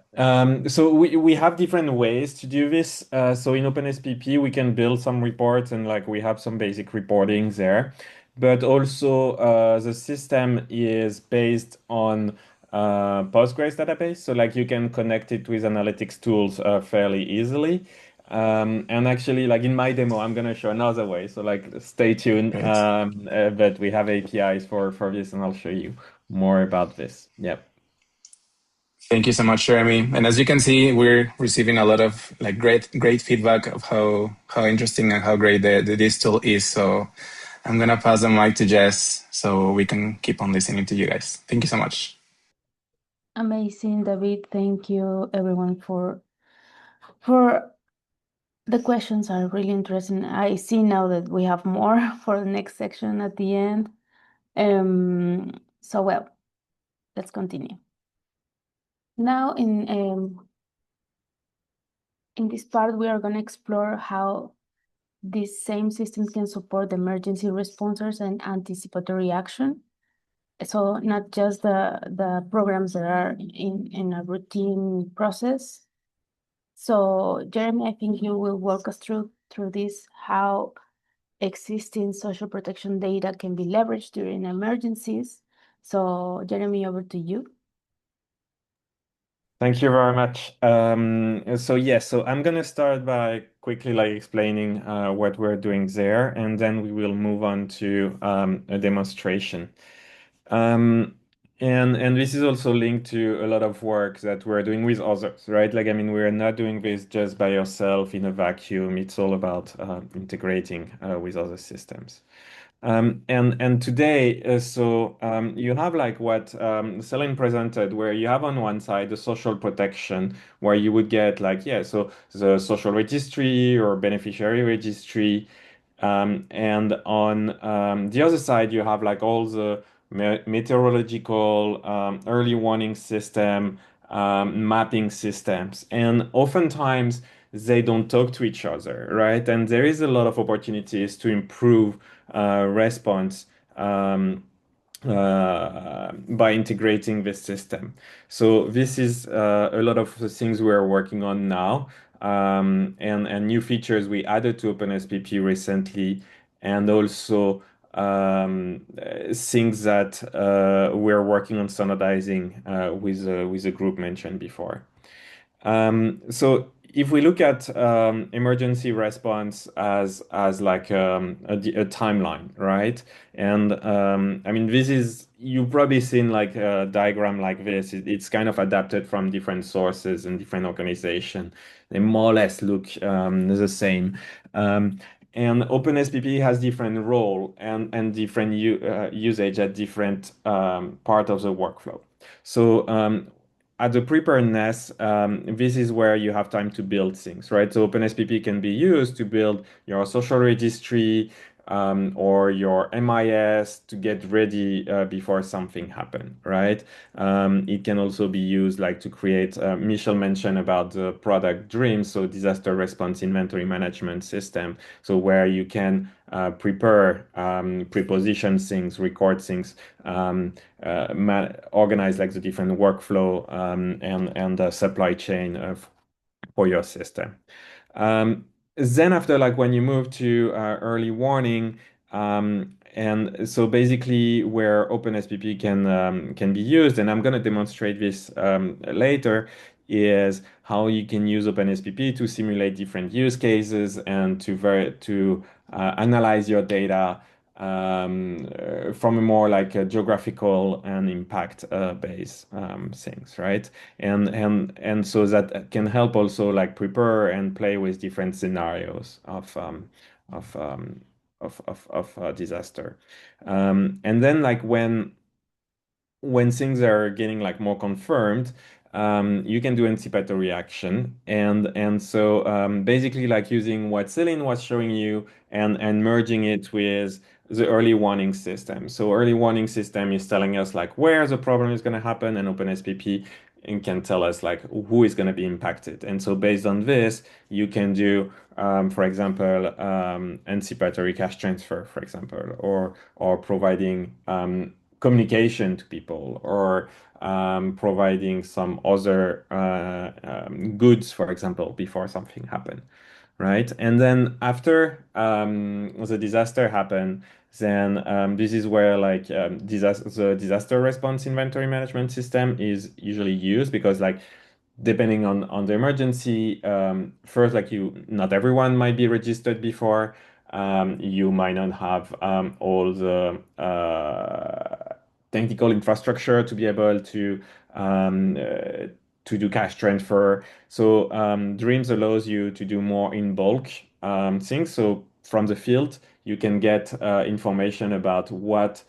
So we have different ways to do this. So in OpenSPP, we can build some reports and like we have some basic reportings there. But also the system is based on Postgres database. So like you can connect it with analytics tools fairly easily. And actually, like in my demo, I'm gonna show another way. So like stay tuned. Great. But we have APIs for this, and I'll show you more about this. Yep. Thank you so much, Jeremy. And as you can see, we're receiving a lot of like great feedback of how interesting and how great this tool is. So I'm gonna pass the mic to Jess so we can keep on listening to you guys. Thank you so much. Amazing, David. Thank you, everyone, for the questions are really interesting. I see now that we have more for the next section at the end. So well, let's continue. Now in this part, we are going to explore how these same systems can support emergency responses and anticipatory action. So not just the programs that are in a routine process. So Jeremy, I think you will walk us through this, how existing social protection data can be leveraged during emergencies. So Jeremy, over to you. Thank you very much. So I'm gonna start by quickly like explaining what we're doing there, and then we will move on to a demonstration. And this is also linked to a lot of work that we're doing with others, right? Like, I mean, we're not doing this just by yourself in a vacuum. It's all about integrating with other systems. And today, you have like what Celine presented, where you have on one side the social protection, where you would get like, so the social registry or beneficiary registry. And on the other side, you have like all the meteorological early warning system, mapping systems. And oftentimes, they don't talk to each other, right? And there is a lot of opportunities to improve response by integrating this system. So this is a lot of the things we're working on now, and new features we added to OpenSPP recently, and also things that we're working on standardizing with a group mentioned before. So if we look at emergency response as like a timeline, right? And I mean, this is, you've probably seen like a diagram like this. It's kind of adapted from different sources and different organizations. They more or less look the same. And OpenSPP has different role and different usage at different part of the workflow. So at the preparedness, this is where you have time to build things, right? So OpenSPP can be used to build your social registry or your MIS to get ready before something happens, right? It can also be used like to create, Michel mentioned about the product DREAM, so disaster response inventory management system. So where you can prepare, preposition things, record things, organize like the different workflow and the supply chain for your system. Then after, like when you move to early warning, and so basically where OpenSPP can be used, and I'm going to demonstrate this later, is how you can use OpenSPP to simulate different use cases and to analyze your data from a more like a geographical and impact based things, right? And so that can help also like prepare and play with different scenarios of disaster. And then like when things are getting like more confirmed, you can do anticipatory action, and so basically like using what Celine was showing you and merging it with the early warning system. So early warning system is telling us like where the problem is going to happen, and OpenSPP can tell us like who is going to be impacted. And so based on this, you can do, for example, anticipatory cash transfer, for example, or providing communication to people, or providing some other goods, for example, before something happened, right? And then after the disaster happened, then this is where like the disaster response inventory management system is usually used, because like depending on the emergency, first, like not everyone might be registered before. You might not have all the technical infrastructure to be able to do cash transfer. So Dreams allows you to do more in bulk things. So from the field, you can get information about what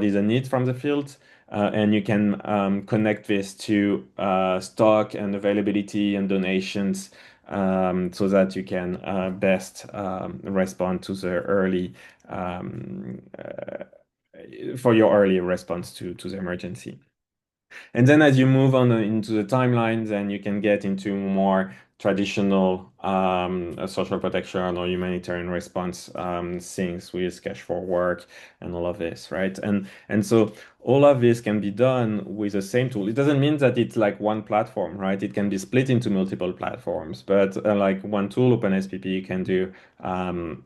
is a need from the field, and you can connect this to stock and availability and donations, so that you can best respond to the early for your early response to the emergency. And then as you move on into the timelines, then you can get into more traditional social protection or humanitarian response things with cash for work and all of this, right? And so all of this can be done with the same tool. It doesn't mean that it's like one platform, right? It can be split into multiple platforms, but like one tool, OpenSPP, can do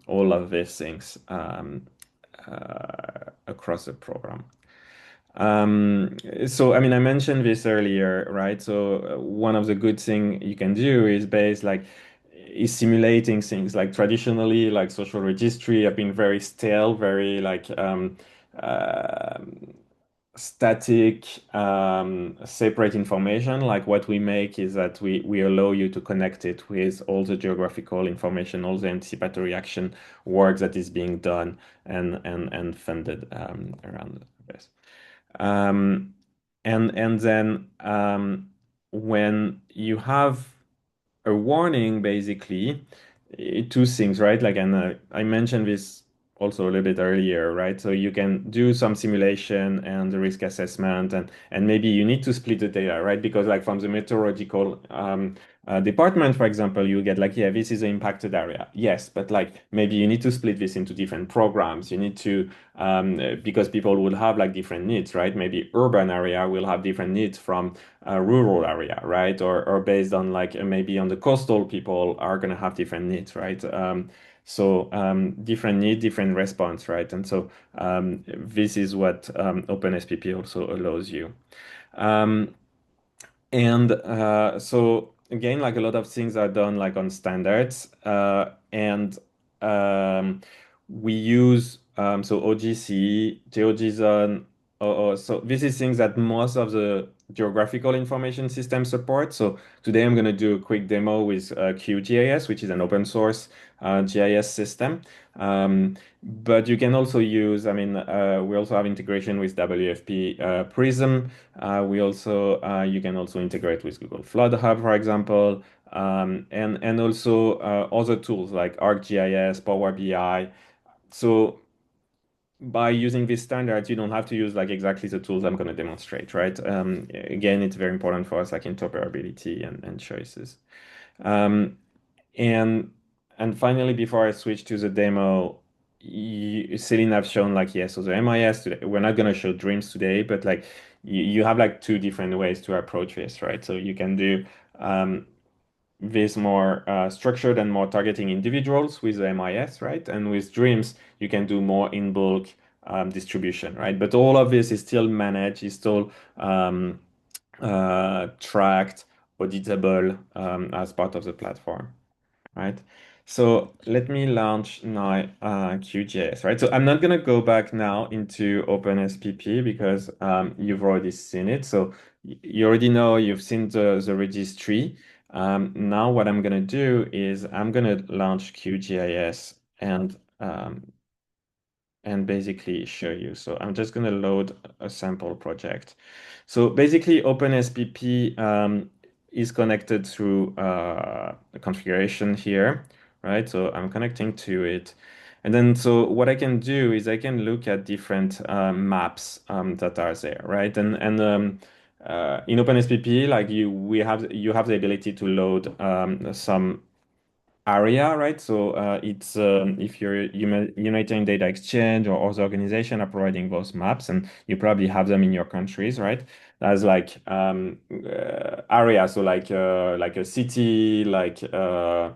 all of these things across the program. So, I mean, I mentioned this earlier, right? So one of the good thing you can do is simulating things. Like traditionally, like social registry have been very stale, very like static, separate information. Like what we make is that we allow you to connect it with all the geographical information, all the anticipatory action work that is being done and funded around this. And then when you have a warning, basically, two things, right? Like, and I mentioned this also a little bit earlier, right? So you can do some simulation and the risk assessment, and maybe you need to split the data, right? Because like from the meteorological department, for example, you get like, yeah, this is an impacted area. Yes, but like maybe you need to split this into different programs. You need to, because people will have like different needs, right? Maybe urban area will have different needs from a rural area, right? Or based on like maybe on the coastal people are going to have different needs, right? So different need, different response, right? And so this is what OpenSPP also allows you. So again, like a lot of things are done like on standards, and we use so OGC, GeoJSON. So this is things that most of the geographical information system support. So today I'm going to do a quick demo with QGIS, which is an open source GIS system. But you can also use, I mean, we also have integration with WFP Prism. You can also integrate with Google Flood Hub, for example, and also other tools like ArcGIS, Power BI. So by using these standards, you don't have to use like exactly the tools I'm going to demonstrate, right? Again, it's very important for us, like interoperability and choices. And finally, before I switch to the demo, Celine have shown like, yes, so the MIS today, we're not going to show Dreams today, but like you have like two different ways to approach this, right? So you can do this more structured and more targeting individuals with the MIS, right? And with Dreams, you can do more in bulk distribution, right? But all of this is still managed, is still tracked, auditable as part of the platform, right? So let me launch now QGIS, right? So I'm not going to go back now into OpenSPP because you've already seen it. So you already know, you've seen the registry. Now what I'm going to do is I'm going to launch QGIS and basically show you. So I'm just going to load a sample project. So basically OpenSPP is connected through a configuration here, right? So I'm connecting to it. And then so what I can do is I can look at different maps that are there, right? And in OpenSPP, like you have the ability to load some area, right? So it's if you're United Data Exchange or other organization are providing those maps, and you probably have them in your countries, right? As like area, so like a city, like a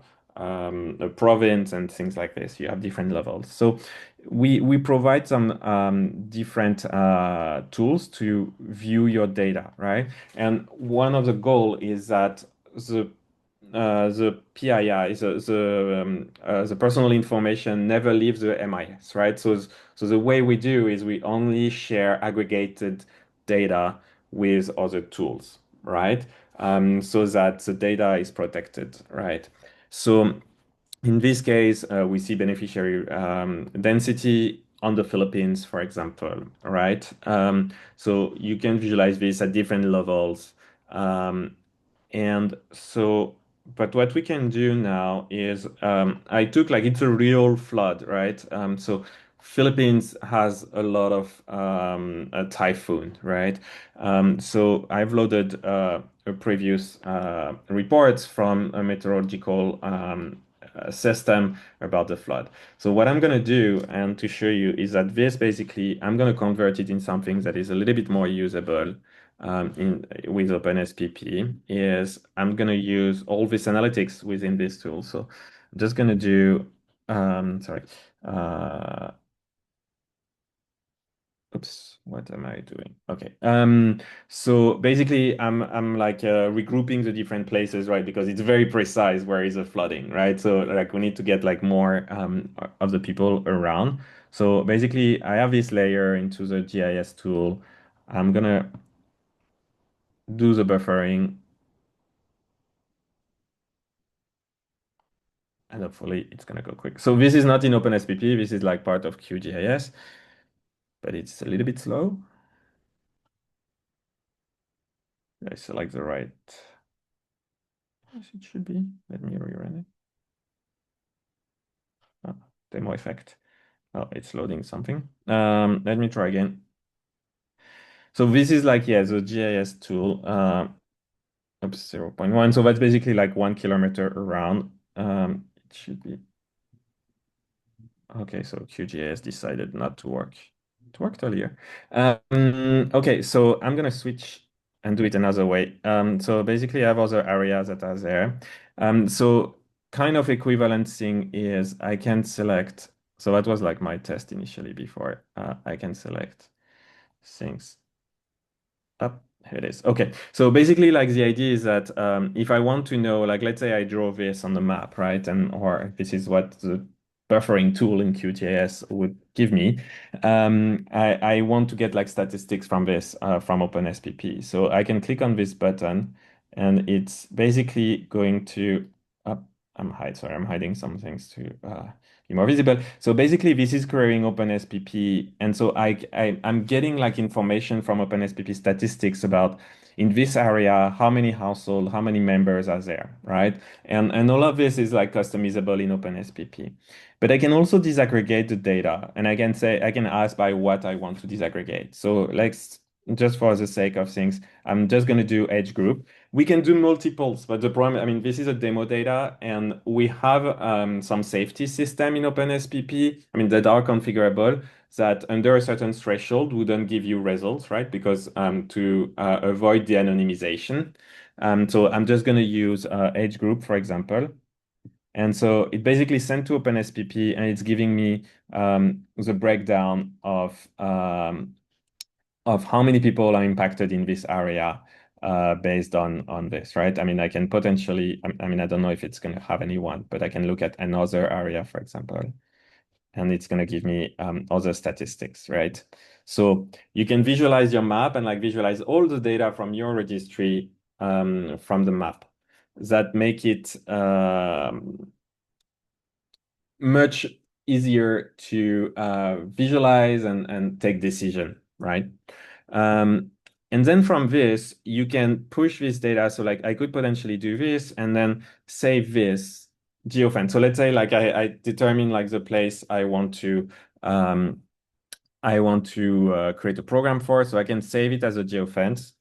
province, and things like this. You have different levels. So we provide some different tools to view your data, right? And one of the goal is that the PII, the personal information never leaves the MIS, right? So the way we do is we only share aggregated data with other tools, right? So that the data is protected, right? So in this case, we see beneficiary density on the Philippines, for example, right? So you can visualize this at different levels. And so, but what we can do now is, I took like, it's a real flood, right? So Philippines has a lot of a typhoon, right? So I've loaded a previous reports from a meteorological system about the flood. So what I'm going to do and to show you is that this basically, I'm going to convert it in something that is a little bit more usable with OpenSPP is I'm going to use all this analytics within this tool. So I'm just going to do, sorry, oops, what am I doing? Okay. So basically I'm like regrouping the different places, right? Because it's very precise where is the flooding, right? So like we need to get like more of the people around. So basically I have this layer into the GIS tool. I'm gonna do the buffering. And hopefully it's gonna go quick. So this is not in OpenSPP, this is like part of QGIS, but it's a little bit slow. I select the right, as it should be. Let me rerun it. Oh, demo effect. Oh, it's loading something. Let me try again. So this is like, yeah, the GIS tool, oops, 0.1. So that's basically like 1 kilometer around. It should be. Okay, so QGIS decided not to work. It worked earlier. Okay, so I'm gonna switch and do it another way. So basically I have other areas that are there. So kind of equivalent thing is I can select, so that was like my test initially before. I can select things up. Here it is. Okay, so basically like the idea is that if I want to know, like let's say I draw this on the map, right? And or this is what the buffering tool in QGIS would give me. I want to get like statistics from this from OpenSPP. So I can click on this button and it's basically going to I'm hiding some things to be more visible. So basically this is querying OpenSPP. And so I'm getting like information from OpenSPP statistics about in this area, how many households, how many members are there, right? And all of this is like customizable in OpenSPP. But I can also disaggregate the data and I can say, I can ask by what I want to disaggregate. So let's just for the sake of things, I'm just going to do age group. We can do multiples, but the problem, I mean, this is a demo data and we have some safety system in OpenSPP, I mean, that are configurable that under a certain threshold wouldn't give you results, right? Because to avoid the anonymization. So I'm just going to use age group, for example. And so it basically sent to OpenSPP and it's giving me the breakdown of how many people are impacted in this area based on this, right? I mean, I can potentially, I mean, I don't know if it's going to have anyone, but I can look at another area, for example, and it's going to give me other statistics, right? So you can visualize your map and like visualize all the data from your registry from the map that make it much easier to visualize and take decision, right? And then from this, you can push this data. So like I could potentially do this and then save this geofence. So let's say like I determine like the place I want to create a program for. So I can save it as a geofence.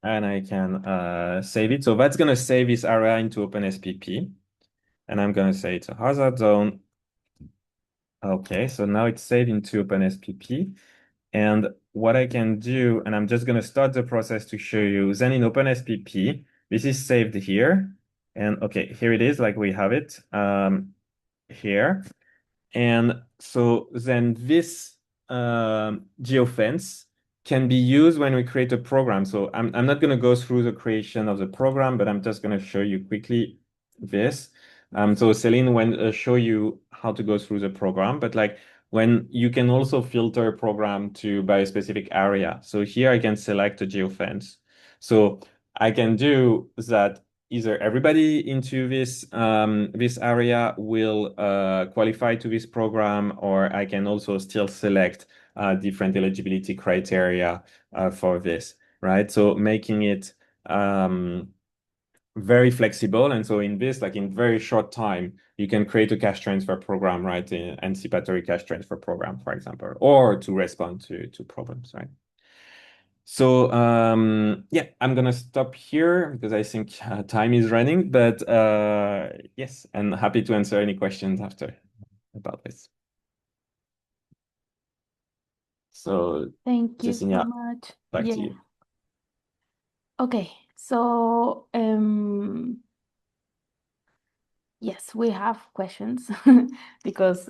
And I can save it. So that's going to save this area into OpenSPP. And I'm going to say it's a hazard zone. Okay, so now it's saved into OpenSPP. And what I can do, and I'm just going to start the process to show you, then in OpenSPP, this is saved here. And okay, here it is, like we have it here. And so then this geofence can be used when we create a program. So I'm not going to go through the creation of the program, but I'm just going to show you quickly this. So Celine will show you how to go through the program, but like when you can also filter a program by a specific area. So here I can select a geofence. So I can do that. Either everybody into this this area will qualify to this program, or I can also still select different eligibility criteria for this, right? So making it very flexible. And so in this, like in very short time, you can create a cash transfer program, right? An anticipatory cash transfer program, for example, or to respond to problems, right? So yeah, I'm gonna stop here because I think time is running, but yes, and happy to answer any questions after about this. So Thank you so Yesenia, much. back to you. Okay, so yes, we have questions because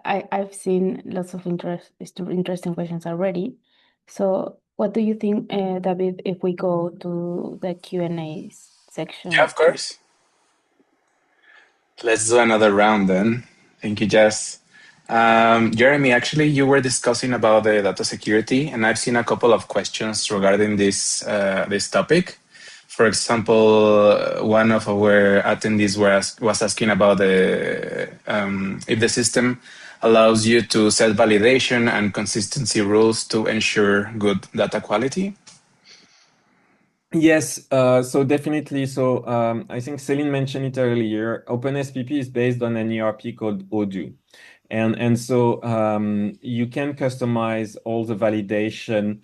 I've seen lots of interesting questions already. So what do you think, David, if we go to the Q&A section? Yeah, of course. Let's do another round then. Thank you, Jess. Jeremy, actually, you were discussing about the data security, and I've seen a couple of questions regarding this this topic. For example, one of our attendees was asking about if the system allows you to set validation and consistency rules to ensure good data quality. Yes, so definitely. So I think Celine mentioned it earlier. OpenSPP is based on an ERP called Odoo. And so you can customize all the validation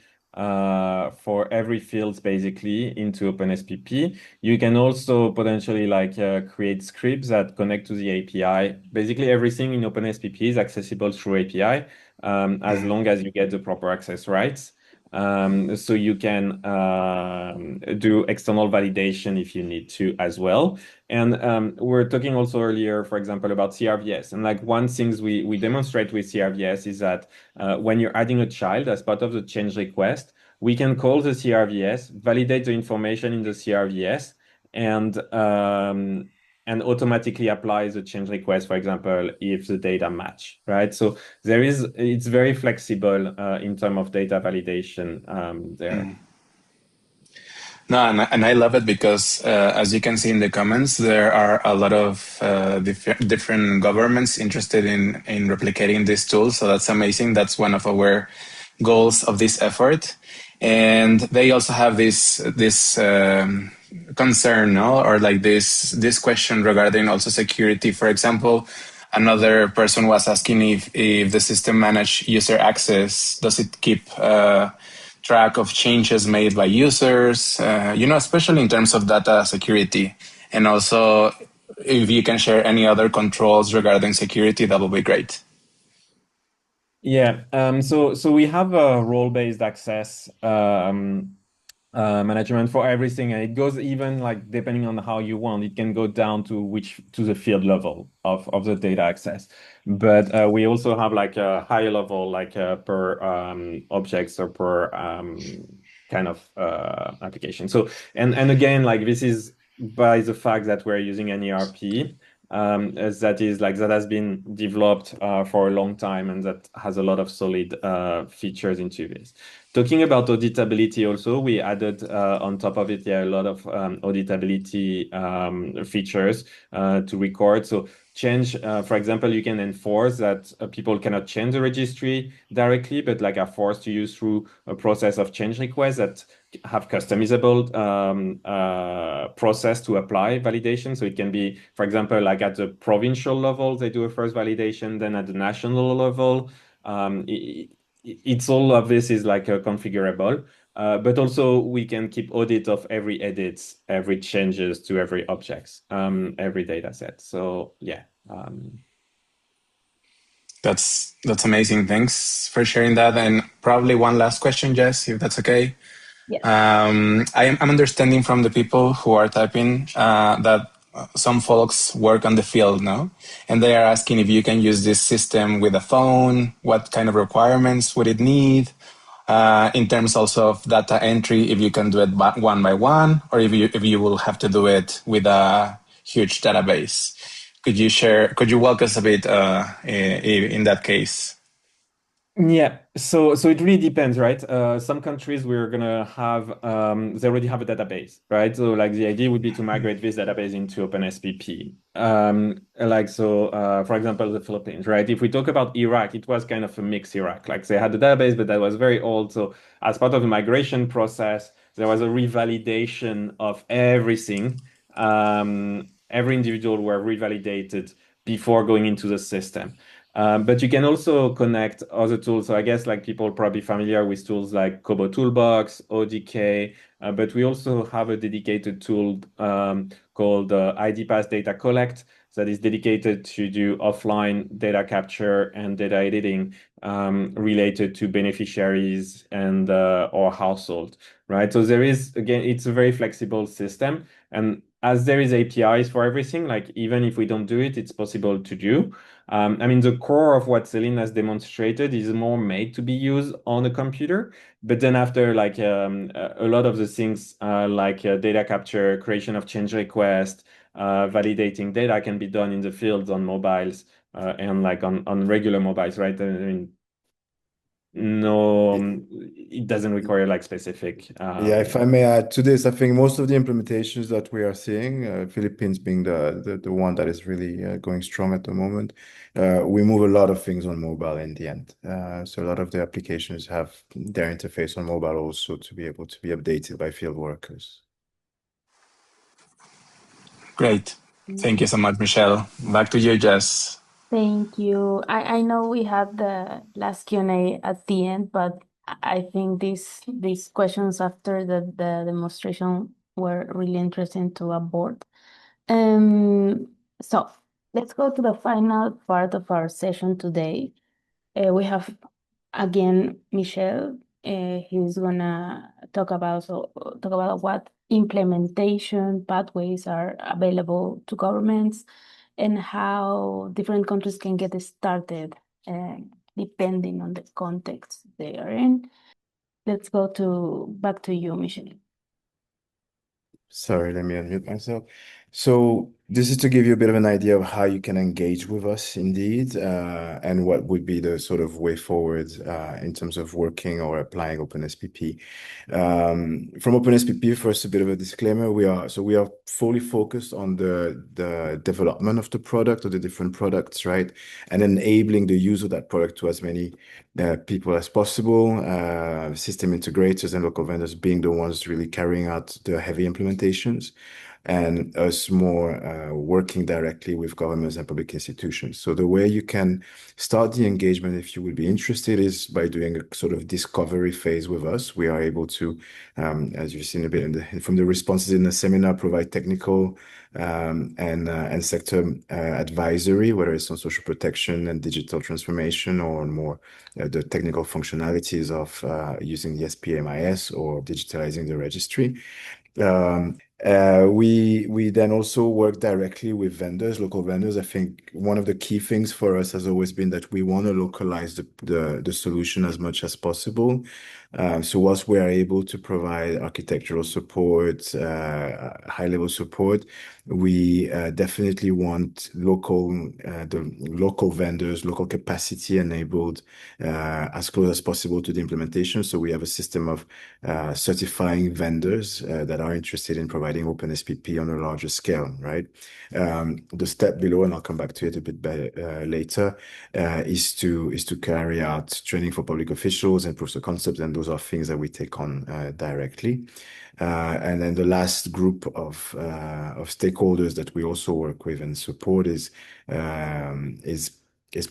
for every field basically into OpenSPP. You can also potentially like create scripts that connect to the API. Basically everything in OpenSPP is accessible through API as long as you get the proper access rights. So you can do external validation if you need to as well. And we're talking also earlier, for example, about CRVS. And like one things we demonstrate with CRVS is that when you're adding a child as part of the change request, we can call the CRVS, validate the information in the CRVS, and automatically apply the change request, for example, if the data match, right? So it's very flexible in terms of data validation there. No, and I love it because, as you can see in the comments, there are a lot of different governments interested in replicating this tool. So that's amazing. That's one of our goals of this effort. And they also have this concern, no? Or like this question regarding also security. For example, another person was asking if the system manage user access. Does it keep track of changes made by users, especially in terms of data security? And also, if you can share any other controls regarding security, that would be great. Yeah, so we have a role-based access management for everything, and it goes even like depending on how you want. It can go down to the field level of the data access, but we also have like a higher level, like per objects or per kind of application. So and again, like this is by the fact that we're using an ERP. That has been developed for a long time and that has a lot of solid features into this. Talking about auditability also, we added on top of it a lot of auditability features to record. So change, for example, you can enforce that people cannot change the registry directly, but like are forced to use through a process of change requests that have customizable process to apply validation. So it can be, for example, like at the provincial level, they do a first validation, then at the national level, it's all of this is like configurable, but also we can keep audit of every edits, every changes to every objects, every data set. So yeah. That's amazing. Thanks for sharing that. And probably one last question, Jess, if that's okay. Yes. I'm understanding from the people who are typing that some folks work on the field now, and they are asking if you can use this system with a phone, what kind of requirements would it need, in terms also of data entry, if you can do it one by one, or if you will have to do it with a huge database. Could you walk us a bit in that case? Yeah, so it really depends, right? Some countries we're gonna have they already have a database, right? So like the idea would be to migrate this database into OpenSPP. For example, the Philippines, right? If we talk about Iraq, it was kind of a mixed Iraq. Like they had the database, but that was very old. So as part of the migration process, there was a revalidation of everything. Every individual were revalidated before going into the system. But you can also connect other tools. So I guess like people probably familiar with tools like Kobo Toolbox, ODK, but we also have a dedicated tool called ID Pass Data Collect that is dedicated to do offline data capture and data editing related to beneficiaries and or household, right? So there is, again, it's a very flexible system. And as there is APIs for everything, like even if we don't do it, it's possible to do. I mean, the core of what Celine has demonstrated is more made to be used on a computer. But then after, like a lot of the things like data capture, creation of change request, validating data can be done in the fields on mobiles and like on regular mobiles, right? I mean, no, it doesn't require like specific. Yeah, if I may add to this, I think most of the implementations that we are seeing, Philippines being the one that is really going strong at the moment, we move a lot of things on mobile in the end. So a lot of the applications have their interface on mobile also to be able to be updated by field workers. Great. Thank you so much, Michelle. Back to you, Jess. Thank you. I know we had the last Q&A at the end, but I think these questions after the demonstration were really interesting to abord. So let's go to the final part of our session today. We have again Michelle. He's gonna talk about what implementation pathways are available to governments and how different countries can get started depending on the context they are in. Let's go back to you, Michelle. Sorry, let me unmute myself. So this is to give you a bit of an idea of how you can engage with us indeed, and what would be the sort of way forward in terms of working or applying OpenSPP. From OpenSPP, first, a bit of a disclaimer. We are fully focused on the development of the product or the different products, right? And enabling the use of that product to as many people as possible, system integrators and local vendors being the ones really carrying out the heavy implementations, and us more working directly with governments and public institutions. So the way you can start the engagement, if you would be interested, is by doing a sort of discovery phase with us. We are able to, as you've seen a bit from the responses in the seminar, provide technical and sector advisory, whether it's on social protection and digital transformation or on more the technical functionalities of using the SPMIS or digitalizing the registry. We then also work directly with vendors, local vendors. I think one of the key things for us has always been that we want to localize the solution as much as possible. So whilst we are able to provide architectural support, high-level support, we definitely want the local vendors, local capacity enabled as close as possible to the implementation. So we have a system of certifying vendors that are interested in providing OpenSPP on a larger scale, right? The step below, and I'll come back to it a bit later, is to carry out training for public officials and proofs of concept, and those are things that we take on directly. And then the last group of stakeholders that we also work with and support is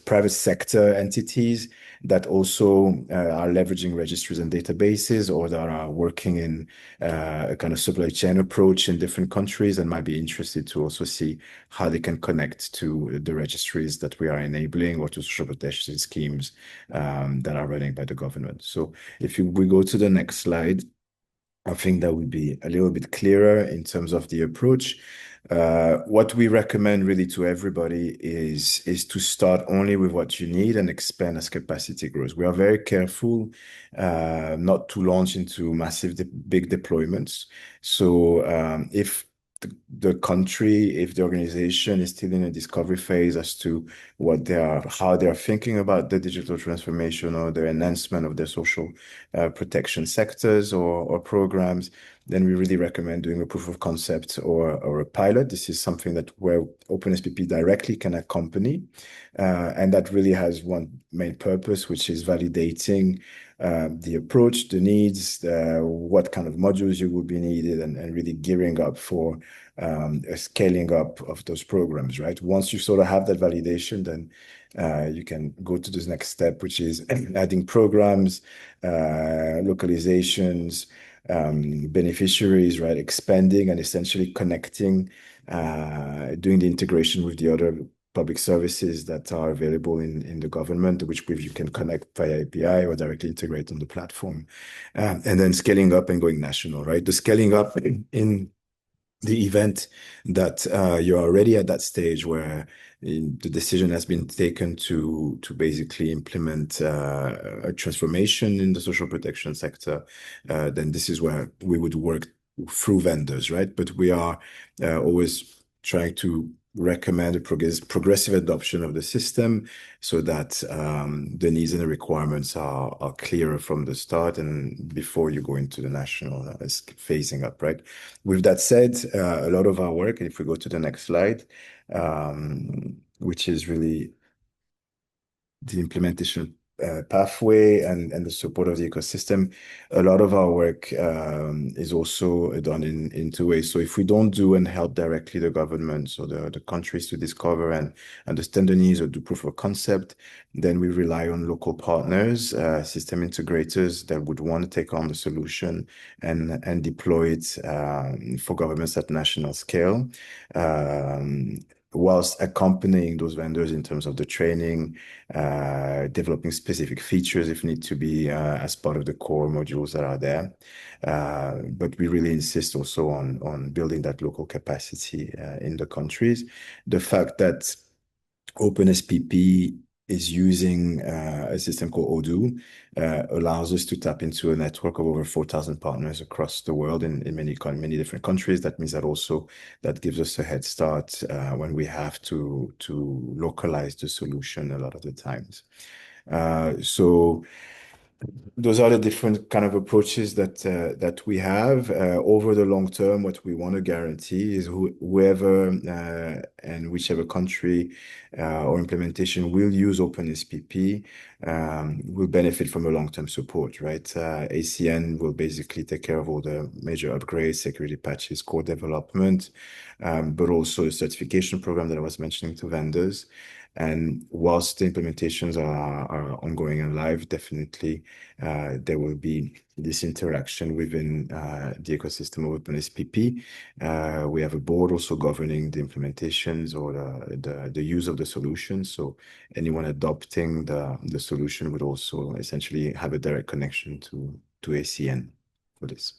private sector entities that also are leveraging registries and databases, or that are working in a kind of supply chain approach in different countries and might be interested to also see how they can connect to the registries that we are enabling or to social protection schemes that are running by the government. So if we go to the next slide, I think that would be a little bit clearer in terms of the approach. What we recommend really to everybody is to start only with what you need and expand as capacity grows. We are very careful not to launch into massive, big deployments. So if the country, if the organization is still in a discovery phase as to how they are thinking about the digital transformation or the enhancement of their social protection sectors or programs, then we really recommend doing a proof of concept or a pilot. This is something that where OpenSPP directly can accompany, and that really has one main purpose, which is validating the approach, the needs, what kind of modules you will be needed, and really gearing up for a scaling up of those programs, right? Once you sort of have that validation, then you can go to this next step, which is adding programs, localizations, beneficiaries, right? Expanding and essentially connecting, doing the integration with the other public services that are available in the government, which you can connect via API or directly integrate on the platform. And then scaling up and going national, right? The scaling up in the event that you're already at that stage where the decision has been taken to basically implement a transformation in the social protection sector, then this is where we would work through vendors, right? But we are always trying to recommend a progressive adoption of the system so that the needs and the requirements are clearer from the start and before you go into the national phasing up, right? With that said, a lot of our work, and if we go to the next slide, which is really the implementation pathway and the support of the ecosystem, a lot of our work is also done in two ways. So if we don't do and help directly the governments or the countries to discover and understand the needs or do proof of concept, then we rely on local partners, system integrators that would want to take on the solution and deploy it for governments at national scale. Whilst accompanying those vendors in terms of the training, developing specific features if need to be as part of the core modules that are there. But we really insist also on building that local capacity in the countries. The fact that OpenSPP is using a system called Odoo allows us to tap into a network of over 4,000 partners across the world in many different countries. That means that also that gives us a head start when we have to localize the solution a lot of the times. So those are the different kind of approaches that we have. Over the long term, what we want to guarantee is whoever and whichever country or implementation will use OpenSPP will benefit from a long-term support, right? ACN will basically take care of all the major upgrades, security patches, core development, but also the certification program that I was mentioning to vendors. And whilst the implementations are ongoing and live, definitely there will be this interaction within the ecosystem of OpenSPP. We have a board also governing the implementations or the use of the solution. So anyone adopting the solution would also essentially have a direct connection to ACN for this.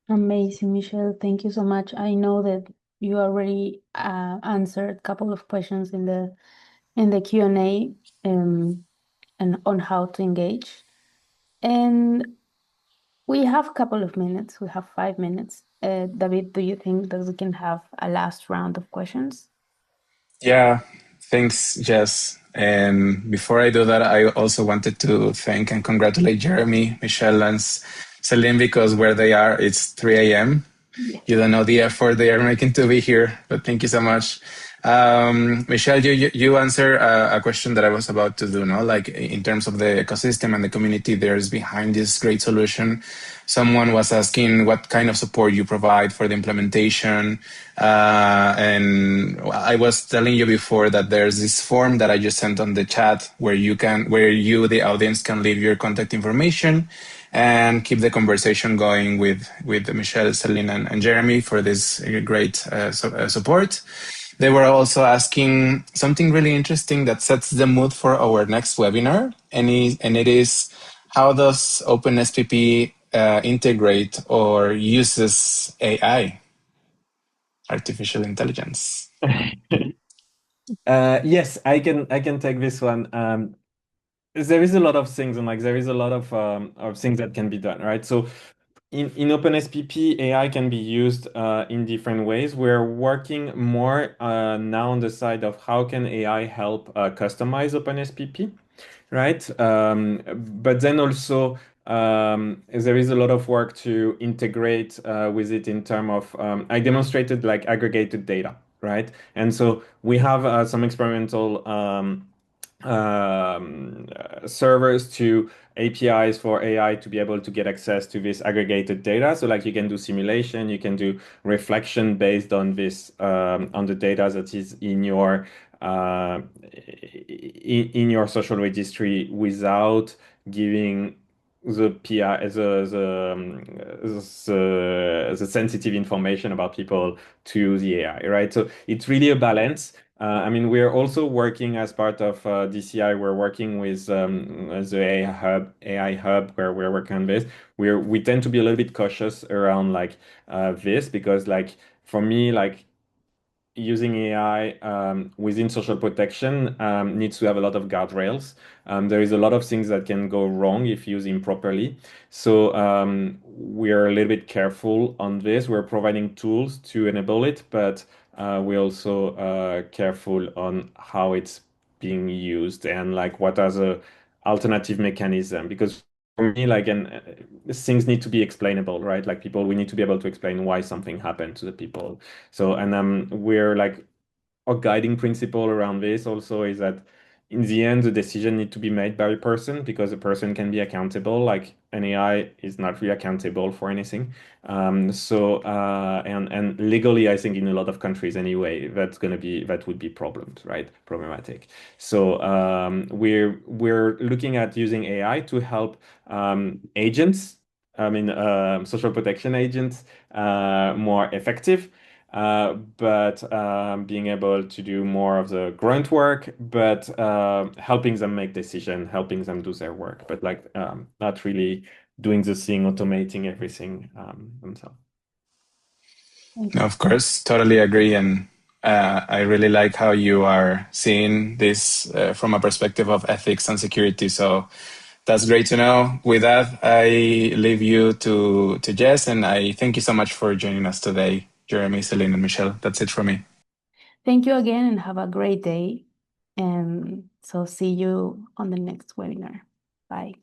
Amazing, Michelle. Thank you so much. I know that you already answered a couple of questions in the Q&A and on how to engage. And we have a couple of minutes. We have 5 minutes. David, do you think that we can have a last round of questions? Yeah, thanks, Jess. And before I do that, I also wanted to thank and congratulate Jeremy, Michelle, and Celine, because where they are, it's 3 a.m. Yeah. You don't know the effort they are making to be here, but thank you so much. Michelle, you answer a question that I was about to do, no? Like in terms of the ecosystem and the community there's behind this great solution. Someone was asking what kind of support you provide for the implementation. And I was telling you before that there's this form that I just sent on the chat where you, the audience, can leave your contact information and keep the conversation going with Michelle, Celine, and Jeremy for this great support. They were also asking something really interesting that sets the mood for our next webinar, and it is, how does OpenSPP integrate or uses AI? artificial intelligence? Yes, I can take this one. There is a lot of things, and like there is a lot of things that can be done, right? So in OpenSPP, AI can be used in different ways. We're working more now on the side of how can AI help customize OpenSPP, right? But then also there is a lot of work to integrate with it in terms of I demonstrated like aggregated data, right? And so we have some experimental servers to APIs for AI to be able to get access to this aggregated data. So like you can do simulation, you can do reflection based on this on the data that is in your social registry without giving the PI the sensitive information about people to the AI, right? So it's really a balance. I mean, we're also working as part of DCI. We're working with the AI Hub, where we're working on this. We tend to be a little bit cautious around like this because, like, for me, like using AI within social protection needs to have a lot of guardrails. There is a lot of things that can go wrong if used improperly. So we're a little bit careful on this. We're providing tools to enable it, but we're also careful on how it's being used and like what are the alternative mechanism. Because for me, like, things need to be explainable, right? Like we need to be able to explain why something happened to the people. So, and we're like, a guiding principle around this also is that in the end, the decision need to be made by a person because a person can be accountable. Like an AI is not really accountable for anything. And legally, I think in a lot of countries anyway, that would be problematic. So we're looking at using AI to help agents. I mean, social protection agents more effective. But being able to do more of the grunt work, but helping them make decisions, helping them do their work, but like not really doing the thing, automating everything themselves. No, of course, totally agree. And I really like how you are seeing this from a perspective of ethics and security. So that's great to know. With that, I leave you to Jess, and I thank you so much for joining us today, Jeremy, Celine, and Michelle. That's it from me. Thank you again and have a great day. And so see you on the next webinar. Bye.